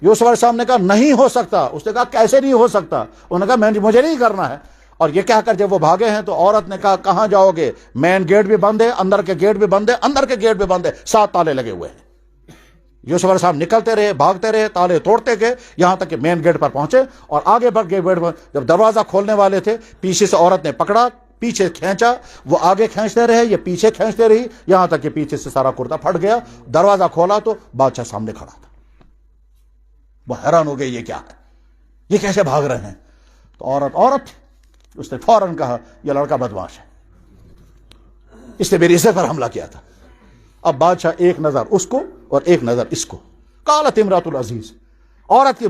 یوسف علیہ السلام نے کہا نہیں ہو سکتا۔ اس نے کہا کیسے نہیں ہو سکتا؟ انہوں نے کہا مجھے نہیں کرنا ہے۔ اور یہ کہہ کر جب وہ بھاگے ہیں تو عورت نے کہا کہاں جاؤ گے؟ مین گیٹ بھی بند ہے، اندر کے گیٹ بھی بند ہے، اندر کے گیٹ بھی بند ہے، 7 تالے لگے ہوئے ہیں۔ یوسف علیہ السلام نکلتے رہے، بھاگتے رہے، تالے توڑتے گئے، یہاں تک کہ مین گیٹ پر پہنچے، اور آگے بڑھ گئے۔ جب دروازہ کھولنے والے تھے پیچھے سے عورت نے پکڑا، پیچھے کھینچا، وہ آگے کھینچتے رہے، یہ پیچھے کھینچتے رہی، یہاں تک کہ پیچھے سے سارا کرتا پھٹ گیا۔ دروازہ کھولا تو بادشاہ سامنے کھڑا تھا۔ وہ حیران ہو گئے یہ کیا ہے، یہ کیسے بھاگ رہے ہیں؟ تو عورت اس نے فوراً کہا یہ لڑکا بدمعاش ہے، اس نے میری عزت پر حملہ کیا تھا۔ اب بادشاہ ایک نظر اس کو اور ایک نظر اس کو۔ قالت امراۃ العزیز، عورت کی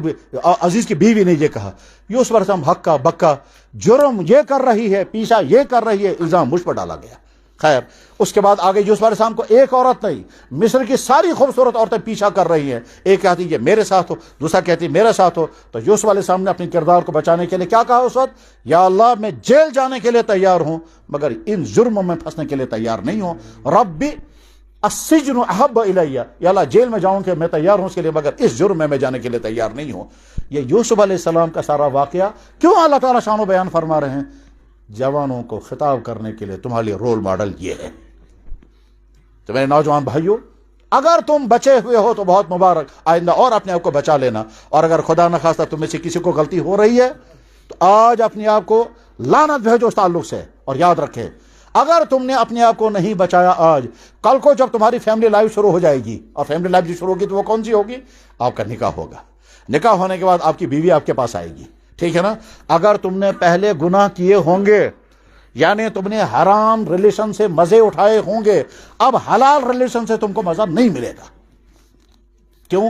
عزیز کی بیوی نے یہ کہا یوسف علیہ السلام ہکا بکا، جرم یہ کر رہی ہے، پیچھا یہ کر رہی ہے، الزام مجھ پر ڈالا گیا۔ خیر اس کے بعد آگے یوسف علیہ السلام کو ایک عورت نہیں، مصر کی ساری خوبصورت عورتیں پیچھا کر رہی ہیں، ایک کہتی یہ میرے ساتھ ہو، دوسرا کہتی میرے ساتھ ہو۔ تو یوسف علیہ السلام نے اپنے کردار کو بچانے کے لیے کیا کہا اس وقت؟ یا اللہ میں جیل جانے کے لیے تیار ہوں مگر ان جرموں میں پھنسنے کے لیے تیار نہیں ہوں۔ ربی السجن احب الی، یا اللہ جیل میں جاؤں کہ میں تیار ہوں اس کے لیے، مگر اس جرم میں جانے کے لیے تیار نہیں ہوں۔ یہ یوسف علیہ السلام کا سارا واقعہ کیوں اللہ تعالیٰ شان و بیان فرما رہے ہیں؟ جوانوں کو خطاب کرنے کے لیے تمہارے لیے رول ماڈل یہ ہے۔ تو میرے نوجوان بھائیوں، اگر تم بچے ہوئے ہو تو بہت مبارک، آئندہ اور اپنے آپ کو بچا لینا، اور اگر خدا نخواستہ تم میں سے کسی کو غلطی ہو رہی ہے تو آج اپنے آپ کو لعنت بھیجو اس تعلق سے، اور یاد رکھے اگر تم نے اپنے آپ کو نہیں بچایا آج، کل کو جب تمہاری فیملی لائف شروع ہو جائے گی، اور فیملی لائف جو شروع ہوگی تو وہ کون سی ہوگی؟ آپ کا نکاح ہوگا، نکاح ہونے کے بعد آپ کی بیوی آپ کے پاس آئے گی، ٹھیک ہے نا؟ اگر تم نے پہلے گناہ کیے ہوں گے، یعنی تم نے حرام ریلیشن سے مزے اٹھائے ہوں گے، اب حلال ریلیشن سے تم کو مزہ نہیں ملے گا۔ کیوں؟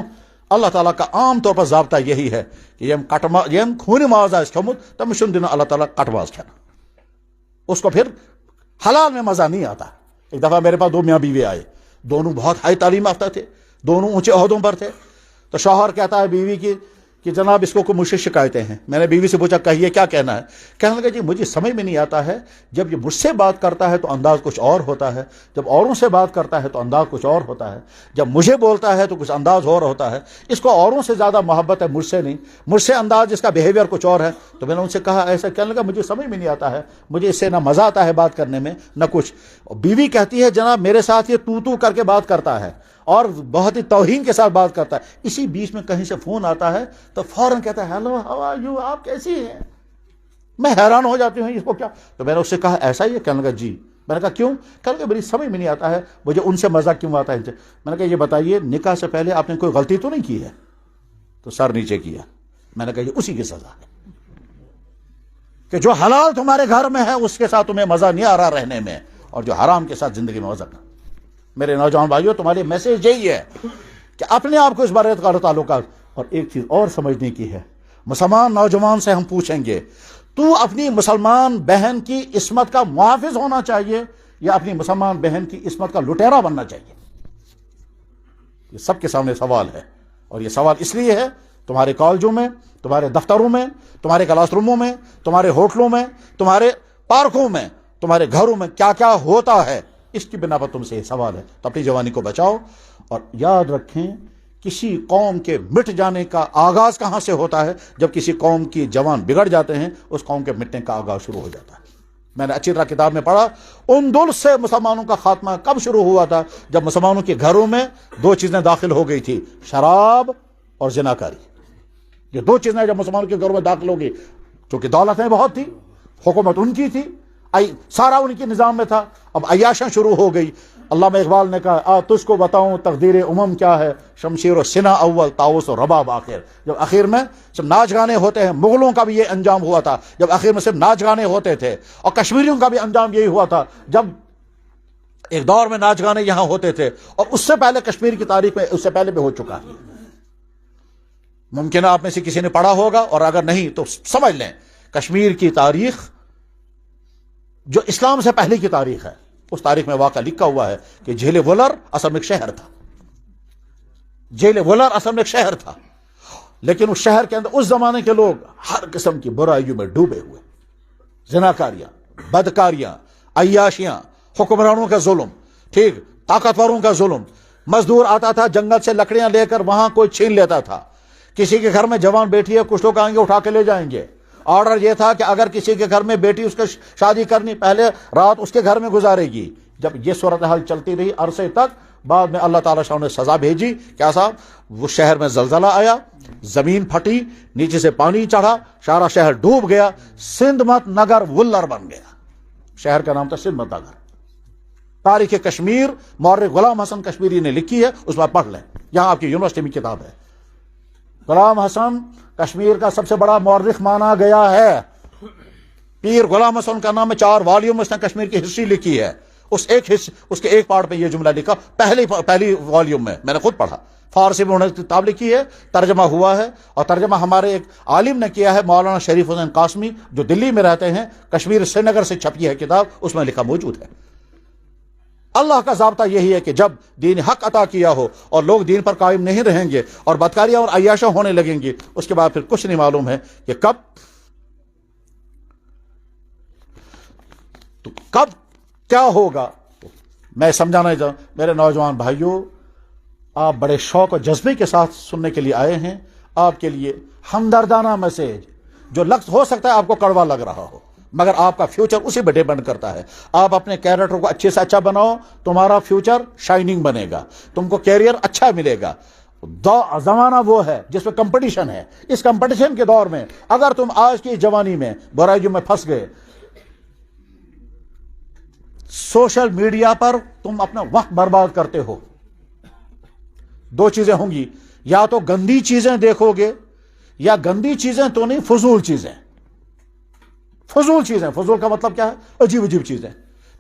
اللہ تعالیٰ کا عام طور پر ضابطہ یہی ہے کہ یم خون ماز آس کھومت تم شن دن اللہ تعالیٰ کٹ ماز کھانا، اس کو پھر حلال میں مزہ نہیں آتا۔ ایک دفعہ میرے پاس 2 میاں بیوی آئے، دونوں بہت ہائی تعلیم یافتہ تھے، دونوں اونچے عہدوں پر تھے۔ تو شوہر کہتا ہے بیوی کی کہ جناب اس کو مجھ سے شکایتیں ہیں۔ میں نے بیوی سے پوچھا کہیے کیا کہنا ہے؟ کہنے لگا جی مجھے سمجھ میں نہیں آتا ہے، جب یہ مجھ سے بات کرتا ہے تو انداز کچھ اور ہوتا ہے، جب اوروں سے بات کرتا ہے تو انداز کچھ اور ہوتا ہے، جب مجھے بولتا ہے تو کچھ انداز اور ہوتا ہے، اس کو اوروں سے زیادہ محبت ہے مجھ سے نہیں، مجھ سے انداز اس کا بیہیویئر کچھ اور ہے۔ تو میں نے ان سے کہا ایسا؟ کہنے لگا مجھے سمجھ میں نہیں آتا ہے، مجھے اس سے نہ مزہ آتا ہے بات کرنے میں نہ کچھ۔ بیوی کہتی ہے جناب میرے ساتھ یہ تو کر کے بات کرتا ہے اور بہت ہی توہین کے ساتھ بات کرتا ہے۔ اسی بیچ میں کہیں سے فون آتا ہے تو فوراً کہتا ہے ہیلو ہاؤ آر یو، آپ کیسی ہیں؟ میں حیران ہو جاتی ہوں اس کو کیا۔ تو میں نے اس سے کہا ایسا ہی ہے؟ کہنے لگا جی میں نے کہا کیوں؟ کہ میری سمجھ میں نہیں آتا ہے مجھے ان سے مزہ کیوں آتا ہے ان سے۔ میں نے کہا یہ بتائیے نکاح سے پہلے آپ نے کوئی غلطی تو نہیں کی ہے؟ تو سر نیچے کیا۔ میں نے کہا یہ اسی کی سزا ہے کہ جو حلال تمہارے گھر میں ہے اس کے ساتھ تمہیں مزہ نہیں آ رہا رہنے میں، اور جو حرام کے ساتھ زندگی میں مزہ کرنا۔ میرے نوجوان بھائیوں، تمہارے میسج یہی ہے کہ اپنے آپ کو اس بارے میں تعلقات۔ اور ایک چیز اور سمجھنے کی ہے، مسلمان نوجوان سے ہم پوچھیں گے تو اپنی مسلمان بہن کی عصمت کا محافظ ہونا چاہیے یا اپنی مسلمان بہن کی عصمت کا لٹیرا بننا چاہیے؟ یہ سب کے سامنے سوال ہے، اور یہ سوال اس لیے ہے تمہارے کالجوں میں، تمہارے دفتروں میں، تمہارے کلاس روموں میں، تمہارے ہوٹلوں میں، تمہارے پارکوں میں، تمہارے گھروں میں کیا کیا ہوتا ہے، اس کی بنا پر تم سے یہ سوال ہے۔ تو اپنی جوانی کو بچاؤ، اور یاد رکھیں کسی قوم کے مٹ جانے کا آغاز کہاں سے ہوتا ہے؟ جب کسی قوم کی جوان بگڑ جاتے ہیں اس قوم کے مٹنے کا آغاز شروع ہو جاتا ہے۔ میں نے اچھی طرح کتاب میں پڑھا اندلس سے مسلمانوں کا خاتمہ کب شروع ہوا تھا؟ جب مسلمانوں کے گھروں میں دو چیزیں داخل ہو گئی تھی، شراب اور زناکاری۔ یہ دو چیزیں جب مسلمانوں کے گھروں میں داخل ہو گئی، چونکہ دولتیں بہت تھی، حکومت ان کی تھی، سارا ان کے نظام میں تھا، اب عیاشاں شروع ہو گئی۔ علامہ اقبال نے کہا تجھ کو بتاؤں تقدیر امم کیا ہے، شمشیر و سنا اول طاؤس و رباب آخر۔ جب آخر میں صرف ناچ گانے ہوتے ہیں، مغلوں کا بھی یہ انجام ہوا تھا جب آخر میں صرف ناچ گانے ہوتے تھے، اور کشمیریوں کا بھی انجام یہی ہوا تھا جب ایک دور میں ناچ گانے یہاں ہوتے تھے، اور اس سے پہلے کشمیر کی تاریخ میں اس سے پہلے بھی ہو چکا ہے۔ ممکن آپ میں سے کسی نے پڑھا ہوگا، اور اگر نہیں تو سمجھ لیں کشمیر کی تاریخ جو اسلام سے پہلے کی تاریخ ہے، اس تاریخ میں واقعہ لکھا ہوا ہے کہ جھیل ولر اصل میں ایک شہر تھا۔ جھیل ولر اصل میں ایک شہر تھا، لیکن اس شہر کے اندر اس زمانے کے لوگ ہر قسم کی برائیوں میں ڈوبے ہوئے، زناکاریاں، بدکاریاں، عیاشیاں، حکمرانوں کا ظلم، ٹھیک، طاقتوروں کا ظلم۔ مزدور آتا تھا جنگل سے لکڑیاں لے کر، وہاں کوئی چھین لیتا تھا۔ کسی کے گھر میں جوان بیٹی ہے، کچھ لوگ آئیں گے اٹھا کے لے جائیں گے۔ آرڈر یہ تھا کہ اگر کسی کے گھر میں بیٹی اس کا شادی کرنی، پہلے رات اس کے گھر میں گزارے گی۔ جب یہ صورتحال چلتی رہی عرصے تک، بعد میں اللہ تعالیٰ شاہ نے سزا بھیجی۔ کیا صاحب؟ وہ شہر میں زلزلہ آیا، زمین پھٹی، نیچے سے پانی چڑھا، سارا شہر ڈوب گیا، سندھ مت نگر ولر بن گیا۔ شہر کا نام تھا سندھ مت نگر۔ تاریخ کشمیر مورخ غلام حسن کشمیری نے لکھی ہے، اس میں پڑھ لیں، یہاں آپ کی یونیورسٹی میں کتاب ہے۔ غلام حسن کشمیر کا سب سے بڑا مورخ مانا گیا ہے۔ پیر غلام حسن کا نام ہے، 4 والیوم اس نے کشمیر کی ہسٹری لکھی ہے۔ اس کے ایک پارٹ پہ یہ جملہ لکھا، پہلی والیوم میں نے خود پڑھا، فارسی میں انہوں نے کتاب لکھی ہے، ترجمہ ہوا ہے، اور ترجمہ ہمارے ایک عالم نے کیا ہے، مولانا شریف حسین قاسمی، جو دلی میں رہتے ہیں، کشمیر سری نگر سے چھپی ہے کتاب، اس میں لکھا موجود ہے۔ اللہ کا ضابطہ یہی ہے کہ جب دین حق عطا کیا ہو اور لوگ دین پر قائم نہیں رہیں گے اور بدکاریاں اور عیاشیاں ہونے لگیں گی، اس کے بعد پھر کچھ نہیں معلوم ہے کہ کب کیا ہوگا۔ میں سمجھانا چاہوں میرے نوجوان بھائیوں، آپ بڑے شوق اور جذبے کے ساتھ سننے کے لیے آئے ہیں۔ آپ کے لیے ہمدردانہ میسج، جو ہو سکتا ہے آپ کو کڑوا لگ رہا ہو، مگر آپ کا فیوچر اسی پہ ڈیپینڈ کرتا ہے۔ آپ اپنے کیریکٹر کو اچھے سے اچھا بناؤ، تمہارا فیوچر شائننگ بنے گا، تم کو کیریئر اچھا ملے گا۔ زمانہ وہ ہے جس میں کمپٹیشن ہے۔ اس کمپٹیشن کے دور میں اگر تم آج کی جوانی میں برائیوں میں پھنس گئے، سوشل میڈیا پر تم اپنا وقت برباد کرتے ہو، 2 چیزیں ہوں گی، یا تو گندی چیزیں دیکھو گے، یا گندی چیزیں تو نہیں، فضول چیزیں۔ فضول چیزیں، فضول کا مطلب کیا ہے؟ عجیب عجیب چیزیں۔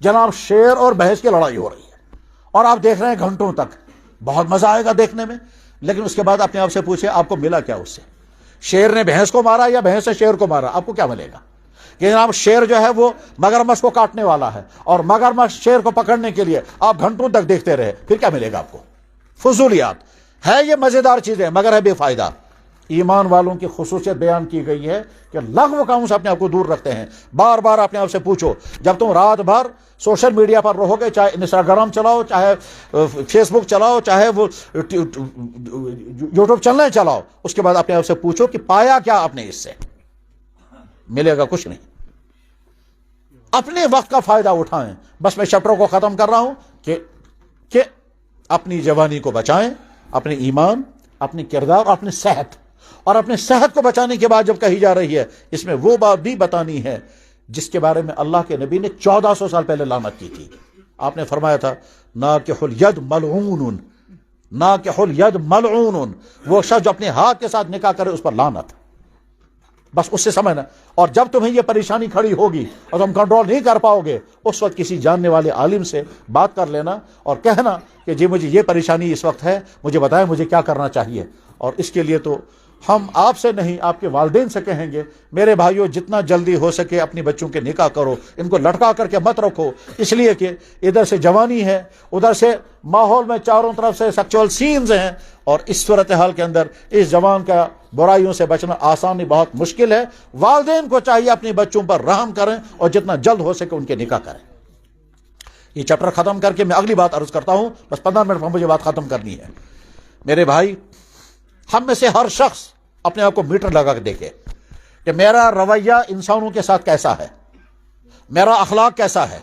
جناب شیر اور بھینس کی لڑائی ہو رہی ہے اور آپ دیکھ رہے ہیں گھنٹوں تک، بہت مزہ آئے گا دیکھنے میں، لیکن اس کے بعد اپنے آپ سے پوچھیں آپ کو ملا کیا اس سے؟ شیر نے بھینس کو مارا یا بھینس نے شیر کو مارا؟ آپ کو کیا ملے گا؟ کہ جناب شیر جو ہے وہ مگرمچھ کو کاٹنے والا ہے، اور مگرمچھ شیر کو پکڑنے کے لیے آپ گھنٹوں تک دیکھتے رہے، پھر کیا ملے گا آپ کو؟ فضولیات ہے، یہ مزیدار چیزیں مگر ہے بے فائدہ۔ ایمان والوں کی خصوصیت بیان کی گئی ہے کہ لغو کاموں سے اپنے آپ کو دور رکھتے ہیں۔ بار بار اپنے آپ سے پوچھو، جب تم رات بھر سوشل میڈیا پر رہو گے، چاہے انسٹاگرام چلاؤ، چاہے فیس بک چلاؤ، چاہے وہ یوٹیوب چلنے چلاؤ، اس کے بعد اپنے آپ سے پوچھو کہ پایا کیا آپ نے؟ اس سے ملے گا کچھ نہیں۔ اپنے وقت کا فائدہ اٹھائیں۔ بس میں چیپٹر کو ختم کر رہا ہوں کہ اپنی جوانی کو بچائیں، اپنے ایمان، اپنی کردار اور اپنی صحت، اور اپنے صحت کو بچانے کے بعد جب کہی جا رہی ہے، اس میں وہ بات بھی بتانی ہے جس کے بارے میں اللہ کے نبی نے 1400 سال پہلے لعنت کی تھی. آپ نے فرمایا تھا ناکح الید ملعون، ناکح الید ملعون، وہ شخص جو اپنے ہاتھ کے ساتھ نکاح کرے اس پر لعنت. بس اس سے سمجھنا. اور جب تمہیں یہ پریشانی کھڑی ہوگی اور تم کنٹرول نہیں کر پاؤ گے، اس وقت کسی جاننے والے عالم سے بات کر لینا اور کہنا کہ جی مجھے یہ پریشانی اس وقت ہے، مجھے بتائیں مجھے کیا کرنا چاہیے. اور اس کے لیے تو ہم آپ سے نہیں، آپ کے والدین سے کہیں گے میرے بھائیوں جتنا جلدی ہو سکے اپنی بچوں کے نکاح کرو، ان کو لٹکا کر کے مت رکھو، اس لیے کہ ادھر سے جوانی ہے، ادھر سے ماحول میں چاروں طرف سے سیکچوئل سینز ہیں، اور اس صورتحال کے اندر اس جوان کا برائیوں سے بچنا آسان نہیں، بہت مشکل ہے. والدین کو چاہیے اپنے بچوں پر رحم کریں اور جتنا جلد ہو سکے ان کے نکاح کریں. یہ چیپٹر ختم کر کے میں اگلی بات عرض کرتا ہوں، بس 15 منٹ میں مجھے بات ختم کرنی ہے. میرے بھائی، ہم میں سے ہر شخص اپنے آپ کو میٹر لگا کے دیکھے کہ میرا رویہ انسانوں کے ساتھ کیسا ہے، میرا اخلاق کیسا ہے،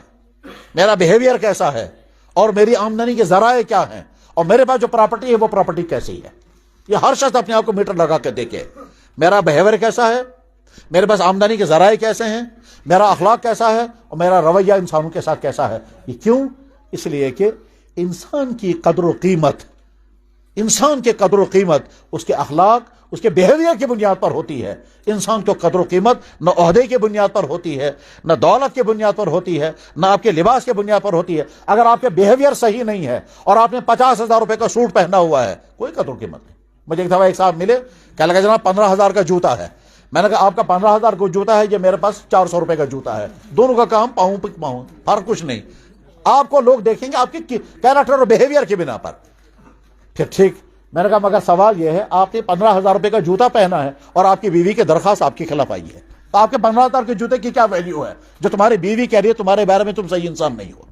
میرا بیہیویئر کیسا ہے، اور میری آمدنی کے ذرائع کیا ہیں، اور میرے پاس جو پراپرٹی ہے وہ پراپرٹی کیسی ہے. یہ ہر شخص اپنے آپ کو میٹر لگا کے دیکھے. میرا بیہیویئر کیسا ہے، میرے پاس آمدنی کے ذرائع کیسے ہیں، میرا اخلاق کیسا ہے، اور میرا رویہ انسانوں کے ساتھ کیسا ہے. یہ کیوں؟ اس لیے کہ انسان کی قدر و قیمت، انسان کے قدر و قیمت اس کے اخلاق، اس کے بیہیویئر کی بنیاد پر ہوتی ہے. انسان کو قدر و قیمت نہ عہدے کی بنیاد پر ہوتی ہے، نہ دولت کی بنیاد پر ہوتی ہے، نہ آپ کے لباس کی بنیاد پر ہوتی ہے. اگر آپ کے بیہیویئر صحیح نہیں ہے اور آپ نے 50,000 روپے کا سوٹ پہنا ہوا ہے، کوئی قدر و قیمت نہیں. مجھے ایک دفعہ ایک صاحب ملے، کہنے لگا جناب 15,000 کا جوتا ہے. میں نے کہا آپ کا 15,000 کا جوتا ہے، یہ میرے پاس 400 روپے کا جوتا ہے، دونوں کا کام پاؤں پک پاؤں، فرق کچھ نہیں. آپ کو لوگ دیکھیں گے آپ کی کیریکٹر اور بیہیویئر کی بنا پر. پھر ٹھیک، میں نے کہا مگر سوال یہ ہے آپ نے 15,000 روپے کا جوتا پہنا ہے اور آپ کی بیوی کی درخواست آپ کے خلاف آئی ہے، تو آپ کے 15,000 کے جوتے کی کیا ویلیو ہے جو تمہاری بیوی کہہ رہی ہے تمہارے بارے میں تم صحیح انسان نہیں ہو.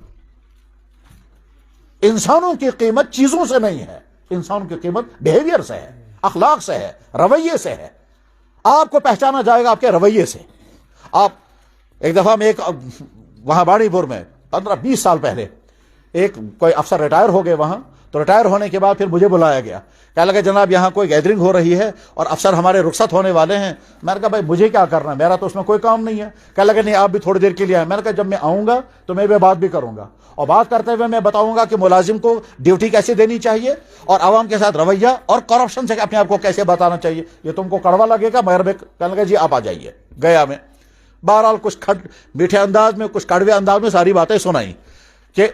انسانوں کی قیمت چیزوں سے نہیں ہے، انسانوں کی قیمت بیہیویئر سے ہے، اخلاق سے ہے، رویے سے ہے. آپ کو پہچانا جائے گا آپ کے رویے سے. آپ ایک دفعہ میں ایک وہاں باڑی پور میں 15-20 سال پہلے ایک کوئی افسر ریٹائر ہو گئے وہاں، تو ریٹائر ہونے کے بعد پھر مجھے بلایا گیا. کہنے لگا جناب یہاں کوئی گیدرنگ ہو رہی ہے اور افسر ہمارے رخصت ہونے والے ہیں. میں نے کہا بھائی مجھے کیا کرنا ہے، میرا تو اس میں کوئی کام نہیں ہے. کہنے لگا نہیں آپ بھی تھوڑی دیر کے لیے آئے. میں نے کہا جب میں آؤں گا تو میں بھی بات بھی کروں گا، اور بات کرتے ہوئے میں بتاؤں گا کہ ملازم کو ڈیوٹی کیسے دینی چاہیے اور عوام کے ساتھ رویہ اور کرپشن سے اپنے آپ کو کیسے بتانا چاہیے. یہ تم کو کڑوا لگے گا مگر کہنے لگا جی آپ آ جائیے. گیا میں، بہرحال کچھ میٹھے انداز میں کچھ کڑوے انداز میں ساری باتیں سنائی کہ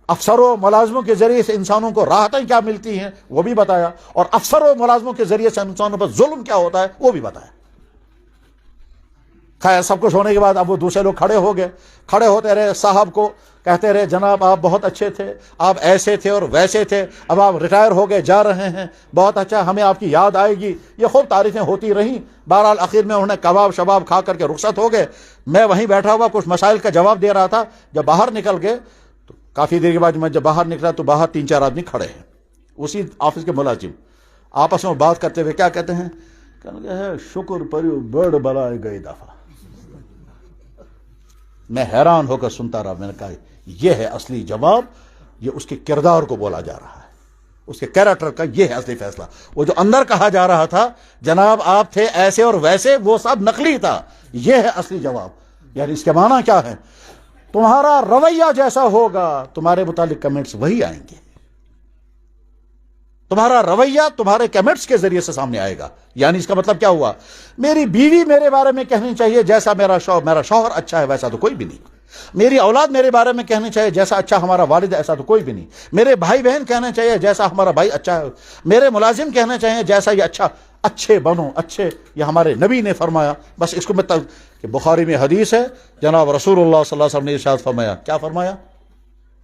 افسروں ملازموں کے ذریعے سے انسانوں کو راحتیں کیا ملتی ہیں وہ بھی بتایا، اور افسروں ملازموں کے ذریعے سے انسانوں پر ظلم کیا ہوتا ہے وہ بھی بتایا. خیر سب کچھ ہونے کے بعد اب وہ دوسرے لوگ کھڑے ہو گئے، کھڑے ہوتے رہے، صاحب کو کہتے رہے جناب آپ بہت اچھے تھے، آپ ایسے تھے اور ویسے تھے، اب آپ ریٹائر ہو گئے جا رہے ہیں، بہت اچھا، ہمیں آپ کی یاد آئے گی. یہ خوب تعریفیں ہوتی رہیں. بہرحال آخر میں انہوں نے کباب شباب کھا کر کے رخصت ہو گئے. میں وہیں بیٹھا ہوا کچھ مسائل کا جواب دے رہا تھا. جب باہر نکل گئے تو کافی دیر کے بعد میں جب باہر نکلا تو باہر 3-4 آدمی کھڑے ہیں، اسی آفس کے ملازم، آپس میں بات کرتے ہوئے کیا کہتے ہیں، کہنے لگے شکر پریو بڑ بلائے گئی دفعہ. میں حیران ہو کر سنتا رہا. میں نے کہا یہ ہے اصلی جواب، یہ اس کے کردار کو بولا جا رہا ہے، اس کے کیریکٹر کا یہ ہے اصلی فیصلہ. وہ جو اندر کہا جا رہا تھا جناب آپ تھے ایسے اور ویسے، وہ سب نقلی تھا. یہ ہے اصلی جواب. یعنی اس کے معنی کیا ہے، تمہارا رویہ جیسا ہوگا تمہارے متعلق کمنٹس وہی آئیں گے. تمہارا رویہ تمہارے کمنٹس کے ذریعے سے سامنے آئے گا. یعنی اس کا مطلب کیا ہوا، میری بیوی میرے بارے میں کہنی چاہیے جیسا میرا شوہر اچھا ہے ویسا تو کوئی بھی نہیں. میری اولاد میرے بارے میں کہنی چاہیے جیسا اچھا ہمارا والد ہے ایسا تو کوئی بھی نہیں. میرے بھائی بہن کہنا چاہیے جیسا ہمارا بھائی اچھا ہے. میرے ملازم کہنا چاہیے جیسا یہ اچھا. اچھے بنو، اچھے، یہ ہمارے نبی نے فرمایا. بس اس کو کہ بخاری میں حدیث ہے، جناب رسول اللہ صلی اللہ علیہ وسلم نے ارشاد فرمایا. کیا فرمایا؟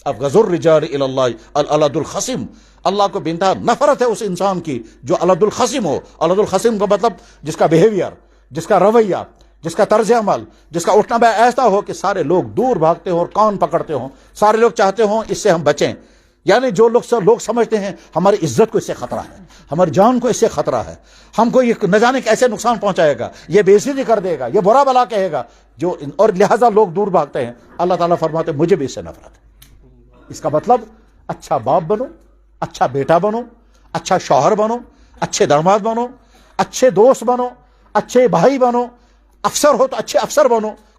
ابغض الرجال الی اللہ الالد الخصم. اللہ کو بنتا نفرت ہے اس انسان کی جو الد الخصم ہو. الد الخصم کا مطلب جس کا بیہیویئر، جس کا رویہ، جس کا طرز عمل، جس کا اٹھنا بیٹھنا ایسا ہو کہ سارے لوگ دور بھاگتے ہوں اور کان پکڑتے ہوں، سارے لوگ چاہتے ہوں اس سے ہم بچیں. یعنی جو لوگ سمجھتے ہیں ہماری عزت کو اس سے خطرہ ہے، ہماری جان کو اس سے خطرہ ہے، ہم کو یہ نہ جانے کیسے نقصان پہنچائے گا، یہ بے عزتی کر دے گا، یہ برا بلا کہے گا، اور لہذا لوگ دور بھاگتے ہیں. اللہ تعالیٰ فرماتے ہیں مجھے بھی اس سے نفرت ہے. اس کا مطلب اچھا باپ بنو، اچھا بیٹا بنو، اچھا شوہر بنو، اچھے داماد بنو، اچھے دوست بنو، اچھے بھائی بنو، افسر ہو تو اچھے افسر بنو.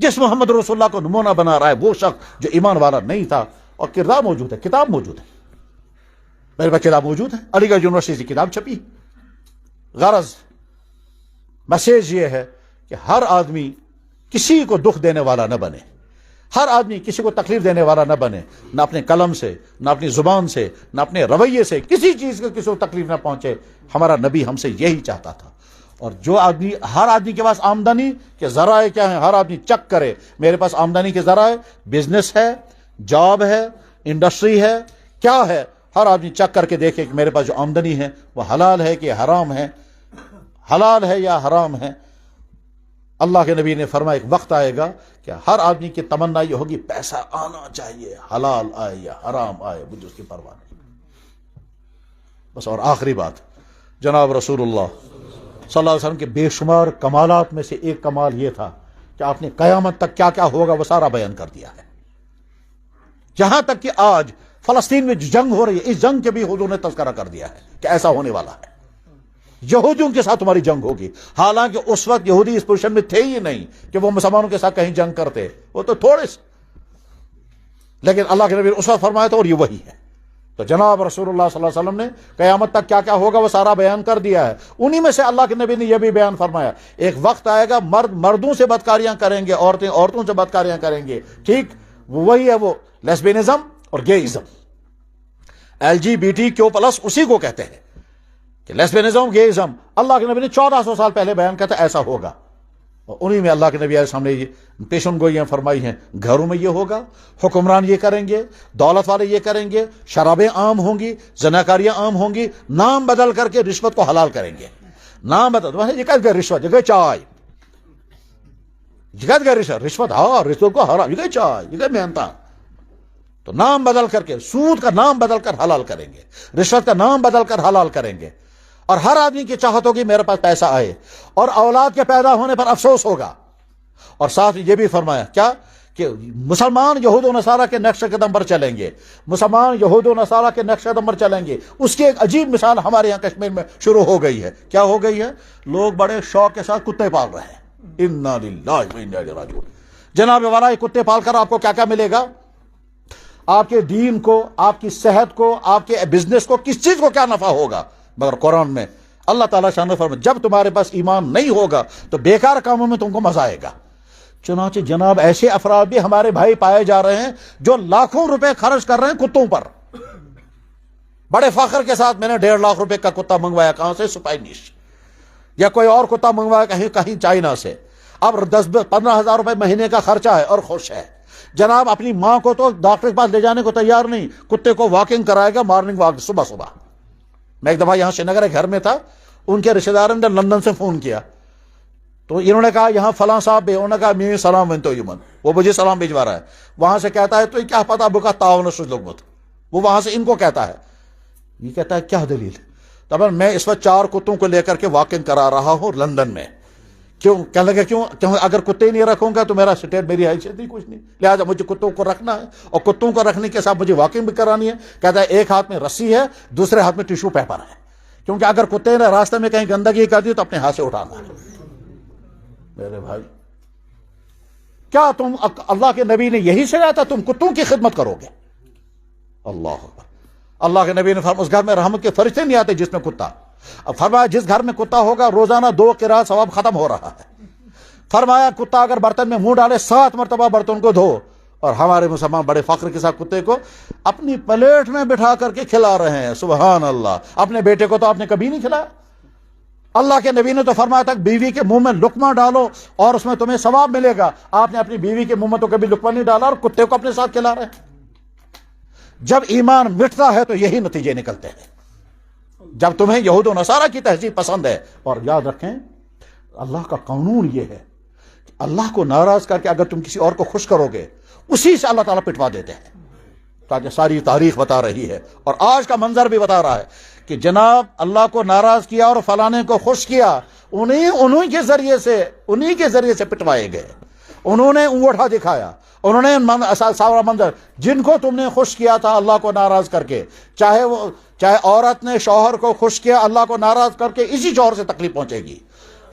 جس محمد رسول اللہ کو نمونہ بنا رہا ہے وہ شخص جو ایمان والا نہیں تھا. اور کردار موجود ہے, کتاب موجود ہے, میرے پاس کتاب موجود ہے, علی گڑھ یونیورسٹی سے کتاب چھپی. غرض میسیج یہ ہے کہ ہر آدمی کسی کو دکھ دینے والا نہ بنے, ہر آدمی کسی کو تکلیف دینے والا نہ بنے, نہ اپنے قلم سے, نہ اپنی زبان سے, نہ اپنے رویے سے, کسی چیز کو کسی کو تکلیف نہ پہنچے. ہمارا نبی ہم سے یہی چاہتا تھا. اور جو آدمی, ہر آدمی کے پاس آمدنی کے ذرائع کیا ہیں, ہر آدمی چیک کرے میرے پاس آمدنی کے ذرائع, بزنس ہے, جاب ہے, انڈسٹری ہے, کیا ہے. ہر آدمی چیک کر کے دیکھے کہ میرے پاس جو آمدنی ہے وہ حلال ہے کہ حرام ہے, حلال ہے یا حرام ہے. اللہ کے نبی نے فرمایا ایک وقت آئے گا کہ ہر آدمی کی تمنا یہ ہوگی پیسہ آنا چاہیے, حلال آئے یا حرام آئے مجھے اس کی پرواہ نہیں. بس. اور آخری بات, جناب رسول اللہ صلی اللہ علیہ وسلم کے بے شمار کمالات میں سے ایک کمال یہ تھا کہ آپ نے قیامت تک کیا کیا ہوگا وہ سارا بیان کر دیا ہے. جہاں تک کہ آج فلسطین میں جو جنگ ہو رہی ہے, اس جنگ کے بھی حضور نے تذکرہ کر دیا ہے کہ ایسا ہونے والا ہے. یہودیوں کے ساتھ تمہاری جنگ ہوگی. حالانکہ اس وقت یہودی اس پوزیشن میں تھے ہی نہیں کہ وہ مسلمانوں کے ساتھ کہیں جنگ کرتے, وہ تو تھوڑے سے, لیکن اللہ کے نبی نے اس وقت فرمایا تھا اور یہ وہی ہے. تو جناب رسول اللہ صلی اللہ علیہ وسلم نے قیامت تک کیا کیا ہوگا وہ سارا بیان کر دیا ہے. انہی میں سے اللہ کے نبی نے یہ بھی بیان فرمایا ایک وقت آئے گا مرد مردوں سے بدکاریاں کریں گے, عورتیں عورتوں سے بدکاریاں کریں گے. ٹھیک وہی ہے وہ لیسبینزم اور گےازم, LGBTQ+ اسی کو کہتے ہیں کہ لیسبینزم, گےازم. اللہ کے نبی نے 1400 سال پہلے بیان کیا تھا ایسا ہوگا. اور انہی میں اللہ کے نبی علیہ السلام نے یہ پیشن گوئیاں فرمائی ہیں. گھروں میں یہ ہوگا, حکمران یہ کریں گے, دولت والے یہ کریں گے, شرابیں عام ہوں گی, زناکاریاں عام ہوں گی, نام بدل کر کے رشوت کو حلال کریں گے. نام بدل, یہ کہتے گئے رشوت, یہ گئے چائے, یہ کہتے گئے رشوت, ہاں رشوت کو حرام, یہ گئے چائے, یہ گئے محنت. تو نام بدل کر کے, سود کا نام بدل کر حلال کریں گے, رشوت کا نام بدل کر حلال کریں گے. اور ہر آدمی کی چاہت ہوگی میرے پاس پیسہ آئے, اور اولاد کے پیدا ہونے پر افسوس ہوگا. اور ساتھ یہ بھی فرمایا کیا کہ مسلمان یہود و نصارہ کے نقش قدم پر چلیں گے, مسلمان یہود و نصارہ کے نقش قدم پر چلیں گے. اس کی ایک عجیب مثال ہمارے یہاں کشمیر میں شروع ہو گئی ہے. کیا ہو گئی ہے؟ لوگ بڑے شوق کے ساتھ کتے پال رہے ہیں. انا للہ و انا الیہ راجعون. جناب والا, یہ کتے پال کر آپ کو کیا کیا ملے گا؟ آپ کے دین کو, آپ کی صحت کو, آپ کے بزنس کو, کس چیز کو کیا نفع ہوگا؟ مگر قرآن میں اللہ تعالیٰ شان فرماتا جب تمہارے پاس ایمان نہیں ہوگا تو بیکار کاموں میں تم کو مزہ آئے گا. چنانچہ جناب ایسے افراد بھی ہمارے بھائی پائے جا رہے ہیں جو لاکھوں روپے خرچ کر رہے ہیں کتوں پر. بڑے فخر کے ساتھ میں نے 1.5 لاکھ روپے کا کتا منگوایا, کہاں سے؟ سپائنش, یا کوئی اور کتا منگوایا کہیں چائنا سے. اب 10-15 ہزار روپے مہینے کا خرچہ ہے اور خوش ہے. جناب اپنی ماں کو تو ڈاکٹر کے پاس لے جانے کو تیار نہیں, کتے کو واکنگ کرائے گا, مارننگ واک صبح صبح. میں ایک دفعہ یہاں شری نگر گھر میں تھا, ان کے رشتے داروں نے لندن سے فون کیا, تو انہوں نے کہا یہاں فلاں صاحب بھی, انہوں نے کہا میں سلام ونتو یمن, وہ مجھے سلام بھجوا رہا ہے. وہاں سے کہتا ہے تو کیا پتا بکا تعاون لوگ, وہ وہاں سے ان کو کہتا ہے, یہ کہتا ہے کیا دلیل؟ تب میں اس وقت 4 کتوں کو لے کر کے واکنگ کرا رہا ہوں لندن میں. کیوں؟ کہنے لگے کیوں اگر کتے نہیں رکھوں گا تو میرا اسٹیٹ, میری حیثیت نہیں, کچھ نہیں, لہٰذا مجھے کتوں کو رکھنا ہے, اور کتوں کو رکھنے کے ساتھ مجھے واکنگ بھی کرانی ہے. کہتا ہے ایک ہاتھ میں رسی ہے, دوسرے ہاتھ میں ٹیشو پیپر ہے, کیونکہ اگر کتے نے راستے میں کہیں گندگی کر دی تو اپنے ہاتھ سے اٹھانا ہے. میرے بھائی, کیا تم, اللہ کے نبی نے یہی سکھایا تھا تم کتوں کی خدمت کرو گے؟ اللہ اکبر. اللہ کے نبی نے فرمایا اس گھر میں رحمت کے فرشتے نہیں آتے جس میں کتا. اب فرمایا جس گھر میں کتا ہوگا روزانہ 2 قرات ثواب ختم ہو رہا ہے. فرمایا کتا اگر برتن میں منہ ڈالے 7 مرتبہ برتن کو دھو. اور ہمارے مسلمان بڑے فخر کے ساتھ کتے کو اپنی پلیٹ میں بٹھا کر کے کھلا رہے ہیں. سبحان اللہ. اپنے بیٹے کو تو آپ نے کبھی نہیں کھلایا. اللہ کے نبی نے تو فرمایا تھا بیوی کے منہ میں لقمہ ڈالو اور اس میں تمہیں ثواب ملے گا. آپ نے اپنی بیوی کے منہ میں تو کبھی لقمہ نہیں ڈالا اور کتے کو اپنے ساتھ کھلا رہے ہیں. جب ایمان مٹتا ہے تو یہی نتیجے نکلتے ہیں. جب تمہیں یہود و نصارہ کی تہذیب پسند ہے, اور یاد رکھیں اللہ کا قانون یہ ہے کہ اللہ کو ناراض کر کے اگر تم کسی اور کو خوش کرو گے اسی سے اللہ تعالیٰ پٹوا دیتے ہیں. تاکہ ساری تاریخ بتا رہی ہے اور آج کا منظر بھی بتا رہا ہے کہ جناب اللہ کو ناراض کیا اور فلانے کو خوش کیا, انہیں کے ذریعے سے پٹوائے گئے. انہوں نے انگوٹھا دکھایا, انہوں نے سارا منظر, جن کو تم نے خوش کیا تھا اللہ کو ناراض کر کے, چاہے عورت نے شوہر کو خوش کیا اللہ کو ناراض کر کے, اسی شوہر سے تکلیف پہنچے گی.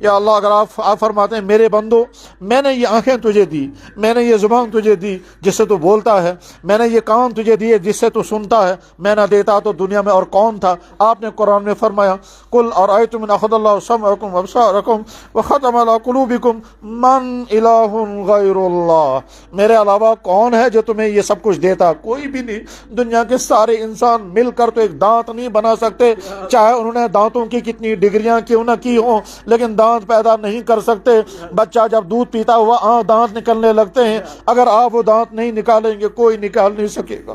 یا اللہ اگر آپ فرماتے ہیں میرے بندو میں نے یہ آنکھیں تجھے دی، میں نے یہ زبان تجھے دی جس سے تو بولتا ہے، میں نے یہ کان تجھے دیے جس سے تو سنتا ہے، میں نہ دیتا تو دنیا میں اور کون تھا؟ آپ نے قرآن میں فرمایا قل ارأیتم ان اخذ اللہ سمعکم وابصارکم وختم علی قلوبکم من الہ غیر اللہ، میرے علاوہ کون ہے جو تمہیں یہ سب کچھ دیتا؟ کوئی بھی نہیں۔ دنیا کے سارے انسان مل کر تو ایک دانت نہیں بنا سکتے، چاہے انہوں نے دانتوں کی کتنی ڈگریاں کیوں نہ کی ہوں، لیکن دانت پیدا نہیں کر سکتے۔ بچہ جب دودھ پیتا ہوا دانت نکلنے لگتے ہیں، اگر آپ وہ دانت نہیں نکالیں گے کوئی نکال نہیں سکے گا۔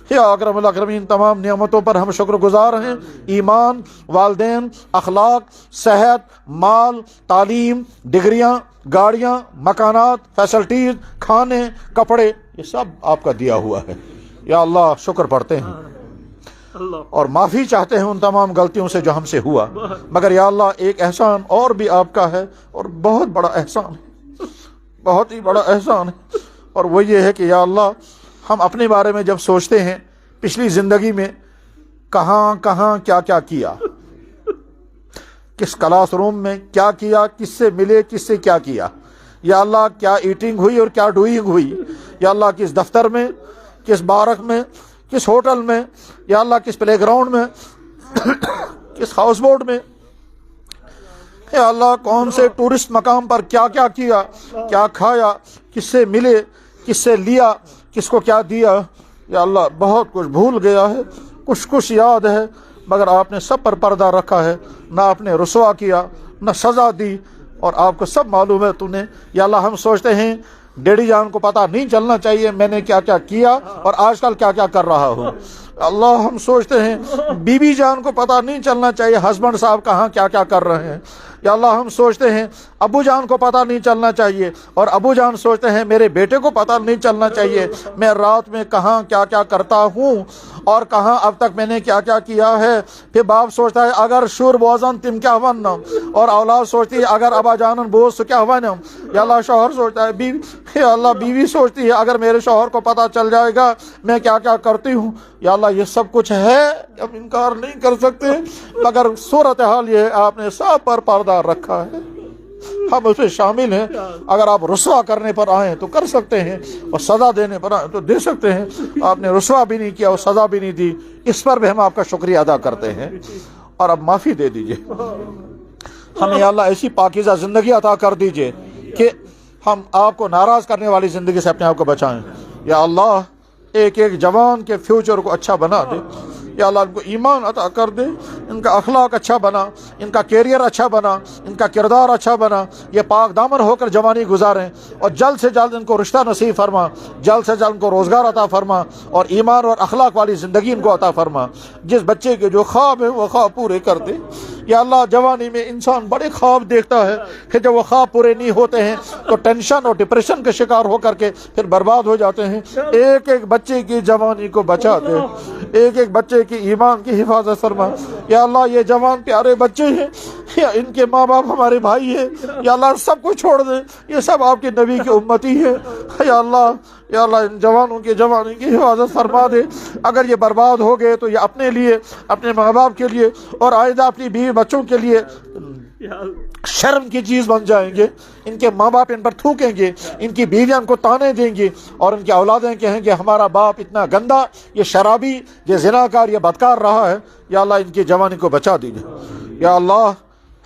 یا اکرم الاکرمین، تمام نعمتوں پر ہم شکر گزار ہیں، ایمان، والدین، اخلاق، صحت، مال، تعلیم، ڈگریاں، گاڑیاں، مکانات، فیسلٹیز، کھانے، کپڑے، یہ سب آپ کا دیا ہوا ہے۔ یا اللہ شکر پڑھتے ہیں اور معافی چاہتے ہیں ان تمام غلطیوں سے جو ہم سے ہوا، مگر یا اللہ ایک احسان اور بھی آپ کا ہے اور بہت بڑا احسان ہے، بہت ہی بڑا احسان ہے، اور وہ یہ ہے کہ یا اللہ ہم اپنے بارے میں جب سوچتے ہیں پچھلی زندگی میں کہاں کہاں کیا کیا کیا، کس کلاس روم میں کیا کیا، کس سے ملے، کس سے کیا کیا، یا اللہ کیا ایٹنگ ہوئی اور کیا ڈوئنگ ہوئی، یا اللہ کس دفتر میں، کس بارک میں، کس ہوٹل میں، یا اللہ کس پلے گراؤنڈ میں، کس ہاؤس بوٹ میں، یا اللہ کون سے ٹورسٹ مقام پر کیا کیا کیا، کیا کھایا، کس سے ملے، کس سے لیا، کس کو کیا دیا، یا اللہ بہت کچھ بھول گیا ہے، کچھ یاد ہے، مگر آپ نے سب پر پردہ رکھا ہے، نہ آپ نے رسوا کیا نہ سزا دی، اور آپ کو سب معلوم ہے تو نے۔ یا اللہ ہم سوچتے ہیں ڈیڈی جان کو پتہ نہیں چلنا چاہیے میں نے کیا کیا کیا اور آج کل کیا کیا کر رہا ہوں۔ اللہ ہم سوچتے ہیں بی بی جان کو پتہ نہیں چلنا چاہیے ہسبینڈ صاحب کہاں کیا کیا کر رہے ہیں۔ یا اللہ ہم سوچتے ہیں ابو جان کو پتہ نہیں چلنا چاہیے، اور ابو جان سوچتے ہیں میرے بیٹے کو پتہ نہیں چلنا چاہیے میں رات میں کہاں کیا کیا کرتا ہوں اور کہاں اب تک میں نے کیا کیا کیا ہے۔ پھر باپ سوچتا ہے اگر شور بوزن تم کیا ونم، اور اولاد سوچتی ہے اگر ابا جانن بوز تو کیا ونم۔ یا اللہ شوہر سوچتا ہے بیوی، یا اللہ بیوی سوچتی ہے اگر میرے شوہر کو پتہ چل جائے گا میں کیا کیا کرتی ہوں۔ یا اللہ یہ سب کچھ ہے، ہم انکار نہیں کر سکتے، مگر صورتحال یہ ہے آپ نے سب پر پردہ رکھا ہے، ہم اس میں شامل ہیں۔ اگر آپ رسوا کرنے پر آئیں تو کر سکتے ہیں، اور سزا دینے پر آئیں تو دے سکتے ہیں۔ آپ نے رسوا بھی نہیں کیا اور سزا بھی نہیں دی، اس پر بھی ہم آپ کا شکریہ ادا کرتے ہیں، اور اب معافی دے دیجئے ہمیں۔ یا اللہ ایسی پاکیزہ زندگی عطا کر دیجئے کہ ہم آپ کو ناراض کرنے والی زندگی سے اپنے آپ کو بچائیں۔ یا اللہ ایک ایک جوان کے فیوچر کو اچھا بنا دے، یا اللہ ان کو ایمان عطا کر دے، ان کا اخلاق اچھا بنا، ان کا کیریئر اچھا بنا، ان کا کردار اچھا بنا، یہ پاک دامن ہو کر جوانی گزاریں، اور جلد سے جلد ان کو رشتہ نصیب فرما، جلد سے جلد ان کو روزگار عطا فرما، اور ایمان اور اخلاق والی زندگی ان کو عطا فرما۔ جس بچے کے جو خواب ہیں وہ خواب پورے کر دے۔ یا اللہ جوانی میں انسان بڑے خواب دیکھتا ہے کہ جب وہ خواب پورے نہیں ہوتے ہیں تو ٹینشن اور ڈپریشن کا شکار ہو کر کے پھر برباد ہو جاتے ہیں۔ ایک ایک بچے کی جوانی کو بچا دے، ایک ایک بچے کی ایمان کی حفاظت فرما۔ یا اللہ یہ جوان پیارے بچے ہیں، یا ان کے ماں باپ ہمارے بھائی ہیں، یا اللہ سب کو چھوڑ دے، یہ سب آپ کے نبی کی امتی ہے۔ یا اللہ ان جوانوں کی جوانی کی حفاظت فرما دے۔ اگر یہ برباد ہو گئے تو یہ اپنے لیے، اپنے ماں باپ کے لیے، اور آئندہ اپنی بیوی بچوں کے لیے شرم کی چیز بن جائیں گے۔ ان کے ماں باپ ان پر تھوکیں گے، ان کی بیویاں ان کو تانے دیں گی، اور ان کی اولادیں کہیں گے ہمارا باپ اتنا گندا، یہ شرابی، یہ زناکار، یہ بدکار رہا ہے۔ یا اللہ ان کی جوانی کو بچا دیجیے۔ یا اللہ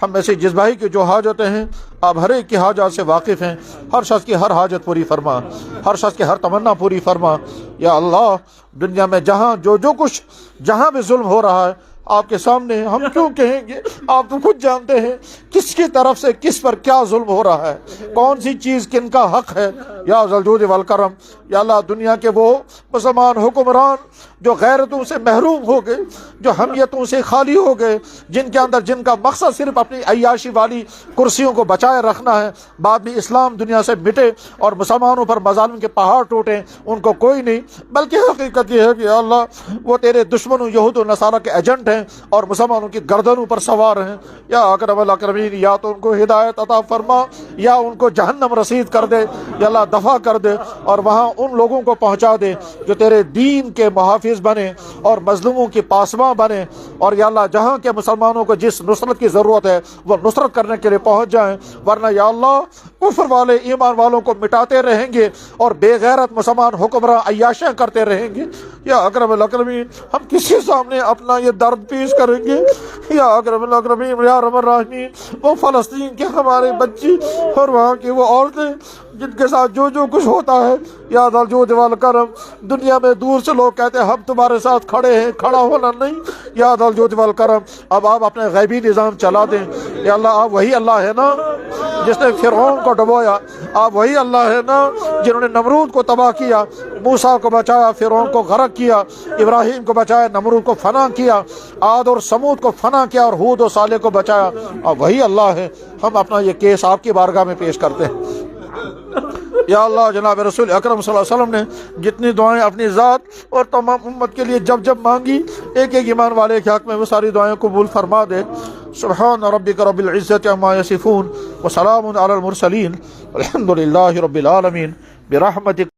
ہم میں سے جس بھائی کی جو حاجتیں ہیں آپ ہر ایک کی حاجات سے واقف ہیں، ہر شخص کی ہر حاجت پوری فرما، ہر شخص کی ہر تمنا پوری فرما۔ یا اللہ دنیا میں جہاں جو کچھ جہاں بھی ظلم ہو رہا ہے آپ کے سامنے ہم کیوں کہیں گے، آپ تو خود جانتے ہیں کس کی طرف سے کس پر کیا ظلم ہو رہا ہے، کون سی چیز کن کا حق ہے۔ یا ذا الجود والکرم، یا اللہ دنیا کے وہ مسلمان حکمران جو غیرتوں سے محروم ہو گئے، جو حمیتوں سے خالی ہو گئے، جن کے اندر جن کا مقصد صرف اپنی عیاشی والی کرسیوں کو بچائے رکھنا ہے، بعد میں اسلام دنیا سے مٹے اور مسلمانوں پر مظالم کے پہاڑ ٹوٹے، ان کو کوئی نہیں، بلکہ حقیقت یہ ہے کہ یا اللہ وہ تیرے دشمنوں یہود و نصارہ کے ایجنٹ ہیں، ہیں اور مسلمانوں کی گردنوں پر سوار ہیں، یا اکرم الاکرمین یا تو ان کو ہدایت عطا فرما یا ان کو جہنم رسید کر دے، یا اللہ دفع کر دے اور وہاں ان لوگوں کو پہنچا دے جو تیرے دین کے محافظ بنے اور مظلوموں کی پاسباں بنے، اور یا اللہ جہاں کے مسلمانوں کو جس نصرت کی ضرورت ہے وہ نصرت کرنے کے لیے پہنچ جائیں، ورنہ یا اللہ کفر والے ایمان والوں کو مٹاتے رہیں گے اور بے غیرت مسلمان حکمراں عیاشیاں کرتے رہیں گے۔ یا اکرم الاکرمین ہم کسی سامنے اپنا یہ درد پیش کریں گے، یا اکرم الاکرمین یا رب الراحمین وہ فلسطین کے ہمارے بچے اور وہاں کی وہ عورتیں جن کے ساتھ جو کچھ ہوتا ہے، یا ذا الجود والکرم، دنیا میں دور سے لوگ کہتے ہیں ہم تمہارے ساتھ کھڑے ہیں، کھڑا ہونا نہیں، یا ذا الجود والکرم اب آپ اپنے غیبی نظام چلا دیں۔ یا اللہ آپ وہی اللہ ہے نا جس نے فرعون کو ڈبویا، آپ وہی اللہ ہے نا جنہوں نے نمرود کو تباہ کیا، موسیٰ کو بچایا، فرعون کو غرق کیا، ابراہیم کو بچایا، نمرود کو فنا کیا، عاد اور سمود کو فنا کیا اور ہود و صالح کو بچایا، آپ وہی اللہ ہے۔ ہم اپنا یہ کیس آپ کی بارگاہ میں پیش کرتے ہیں۔ یا اللہ جناب رسول اکرم صلی اللہ علیہ وسلم نے جتنی دعائیں اپنی ذات اور تمام امت کے لیے جب مانگی، ایک ایک ایمان والے کے حق میں وہ ساری دعائیں قبول فرما دے۔ سبحان ربک رب العزت عما یصفون وسلام علی المرسلین الحمد للہ رب العالمین برحمتک